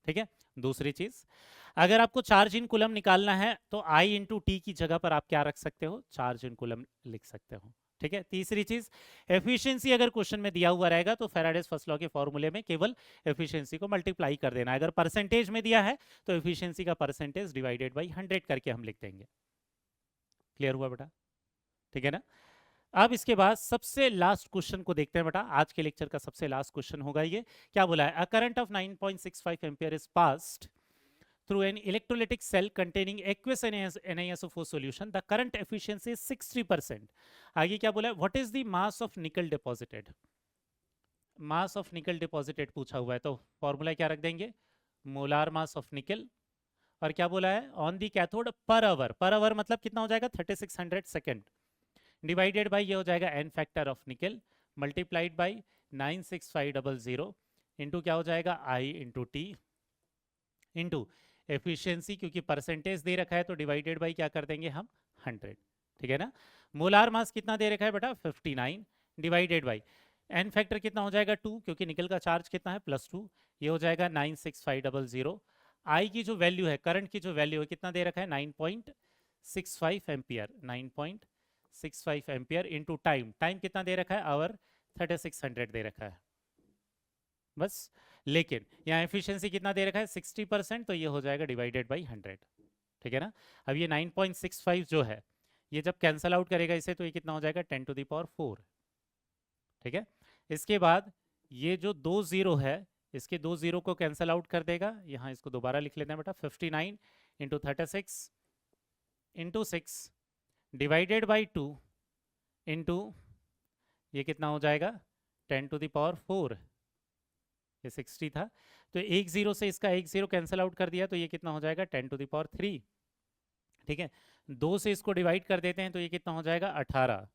ठीक है। दूसरी चीज, अगर आपको चार्ज इन कूलम निकालना है तो आई इंटू टी की जगह पर आप क्या रख सकते हो, चार्ज इन कूलम लिख सकते हो। ठीक है। तीसरी चीज, एफिशिएंसी अगर क्वेश्चन में दिया हुआ रहेगा तो फैराडेस फर्स्ट लॉ के फॉर्मूले में केवल एफिशिएंसी को मल्टीप्लाई कर देना है। अगर परसेंटेज में दिया है तो एफिशिएंसी का परसेंटेज डिवाइडेड बाई 100 करके हम लिख देंगे। क्लियर हुआ बेटा, ठीक है ना। अब इसके बाद सबसे लास्ट क्वेश्चन को देखते हैं बेटा, आज के लेक्चर का सबसे लास्ट क्वेश्चन होगा ये। क्या बोला है, अ current of 9.65 ampere is passed through an electrolytic cell containing aqueous NiSO4 solution, the current efficiency is 60%. आगे क्या बोला है, what is the mass of nickel deposited, mass of nickel deposited पूछा हुआ है, तो फॉर्मूला क्या रख देंगे, मोलार मास ऑफ निकल। और क्या बोला है, on the cathode per hour, per hour मतलब कितना हो जाएगा 3600 सेकेंड, डिवाइडेड बाई ये हो जाएगा n factor of nickel multiplied by 96500 into क्या हो जाएगा I into T into efficiency, क्योंकि परसेंटेज दे रखा है तो डिवाइडेड बाई क्या कर देंगे हम 100। ठीक है ना। मोलार मास कितना दे रखा है बेटा 59, डिवाइडेड बाई एन फैक्टर कितना हो जाएगा 2, क्योंकि निकल का चार्ज कितना है +2, ये हो जाएगा 96500। आई की जो वैल्यू है, करंट की जो वैल्यू है कितना दे रखा है 9.65 ampere, 9.65 ampere into time, time कितना दे रखा है आवर 3600 दे रखा है बस। लेकिन यहाँ एफिशिएंसी कितना दे रखा है 60%, तो ये हो जाएगा डिवाइडेड बाई 100। ठीक है ना। अब ये 9.65 जो है ये जब कैंसल आउट करेगा इसे तो ये कितना हो जाएगा 10 टू द पावर 4। ठीक है। इसके बाद ये जो 2 जीरो है इसके 2 जीरो को कैंसल आउट कर देगा, यहाँ इसको दोबारा लिख लेते हैं बेटा 59 into 36 into 6 divided by 2 into ये कितना हो जाएगा 10 टू द पावर 4, ये 60 था तो एक जीरो से इसका एक जीरो कैंसिल आउट कर दिया तो ये कितना हो जाएगा 10 टू द पावर 3। ठीक है। 2 से इसको डिवाइड कर देते हैं तो ये कितना हो जाएगा 18,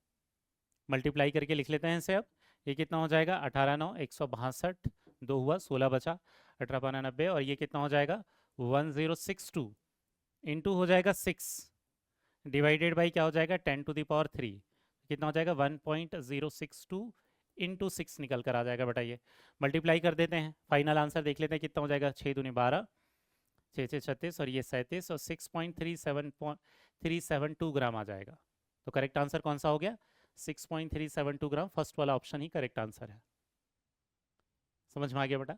मल्टीप्लाई करके लिख लेते हैं इसे। अब ये कितना हो जाएगा 18 9 162, 2 हुआ 16 बचा, 18 5 90 और ये कितना हो जाएगा 1062 इंटू हो जाएगा 6 डिवाइडेड बाई क्या हो जाएगा 10 टू द पावर 3, कितना हो जाएगा 1.062 इंटू 6 निकल कर आ जाएगा बेटा। ये मल्टीप्लाई कर देते हैं, फाइनल आंसर देख लेते हैं कितना हो जाएगा 6 दूनी 12, 6 6 36 और ये 37 और 6.372 ग्राम आ जाएगा। तो करेक्ट आंसर कौन सा हो गया 6.372 ग्राम, फर्स्ट वाला ऑप्शन ही करेक्ट आंसर है। समझ में आ गया बेटा।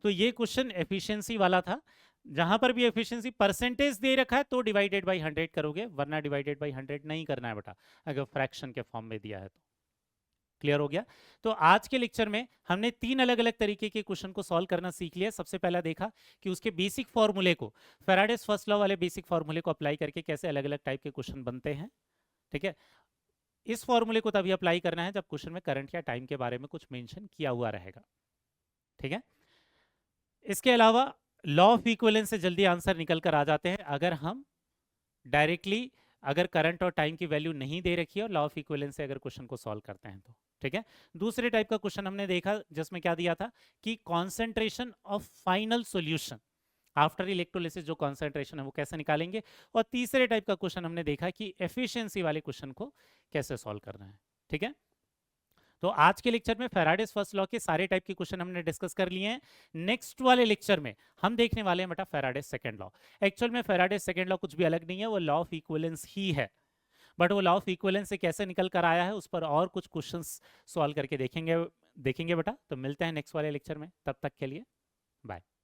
तो ये क्वेश्चन एफिशिएंसी वाला था, जहां पर भी एफिशिएंसी परसेंटेज दे रखा है तो डिवाइडेड बाई 100 करोगे, वरना डिवाइडेड बाई 100 नहीं करना है बेटा अगर फ्रैक्शन के फॉर्म में दिया है तो। क्लियर हो गया? तो आज के लेक्चर में हमने 3 अलग-अलग तरीके के क्वेश्चन को सॉल्व करना सीख लिया। सबसे पहला देखा कि उसके बेसिक फॉर्मूले को, फैराडेज फर्स्ट लॉ वाले बेसिक फॉर्मूले को अप्लाई करके कैसे अलग-अलग टाइप के क्वेश्चन बनते हैं। ठीक है? इस फॉर्मूले को तभी अप्लाई करना है जब क्वेश्चन में करंट या टाइम के बारे में कुछ मेंशन किया हुआ रहेगा। ठीक है? इसके अलावा लॉ ऑफ इक्विवेलेंस से जल्दी आंसर निकल कर आ जाते हैं अगर हम डायरेक्टली, अगर करंट और टाइम की वैल्यू नहीं दे रखी है और लॉ ऑफ इक्विवेलेंस से अगर क्वेश्चन को सॉल्व करते हैं तो। ठीक है? दूसरे टाइप का क्वेश्चन हमने देखा जिसमें क्या दिया था कि concentration of final solution after electrolysis, जो कॉन्सेंट्रेशन है वो कैसे निकालेंगे। और तीसरे टाइप का क्वेश्चन हमने देखा कि एफिशिएंसी वाले क्वेश्चन को कैसे सॉल्व करना है। ठीक है? तो आज के लेक्चर में फैराडेज फर्स्ट लॉ के सारे टाइप के क्वेश्चन हमने डिस्कस कर लिए हैं। नेक्स्ट वाले लेक्चर में हम देखने वाले हैं बेटा फैराडेज सेकंड लॉ। एक्चुअल में फैराडेज सेकंड लॉ कुछ भी अलग नहीं है, वो लॉ ऑफ इक्विवेलेंस ही है, बट वो लॉ ऑफ इक्विवेलेंस से कैसे निकल कर आया है उस पर और कुछ क्वेश्चंस सॉल्व करके देखेंगे बेटा। तो मिलते हैं नेक्स्ट वाले लेक्चर में, तब तक के लिए बाय।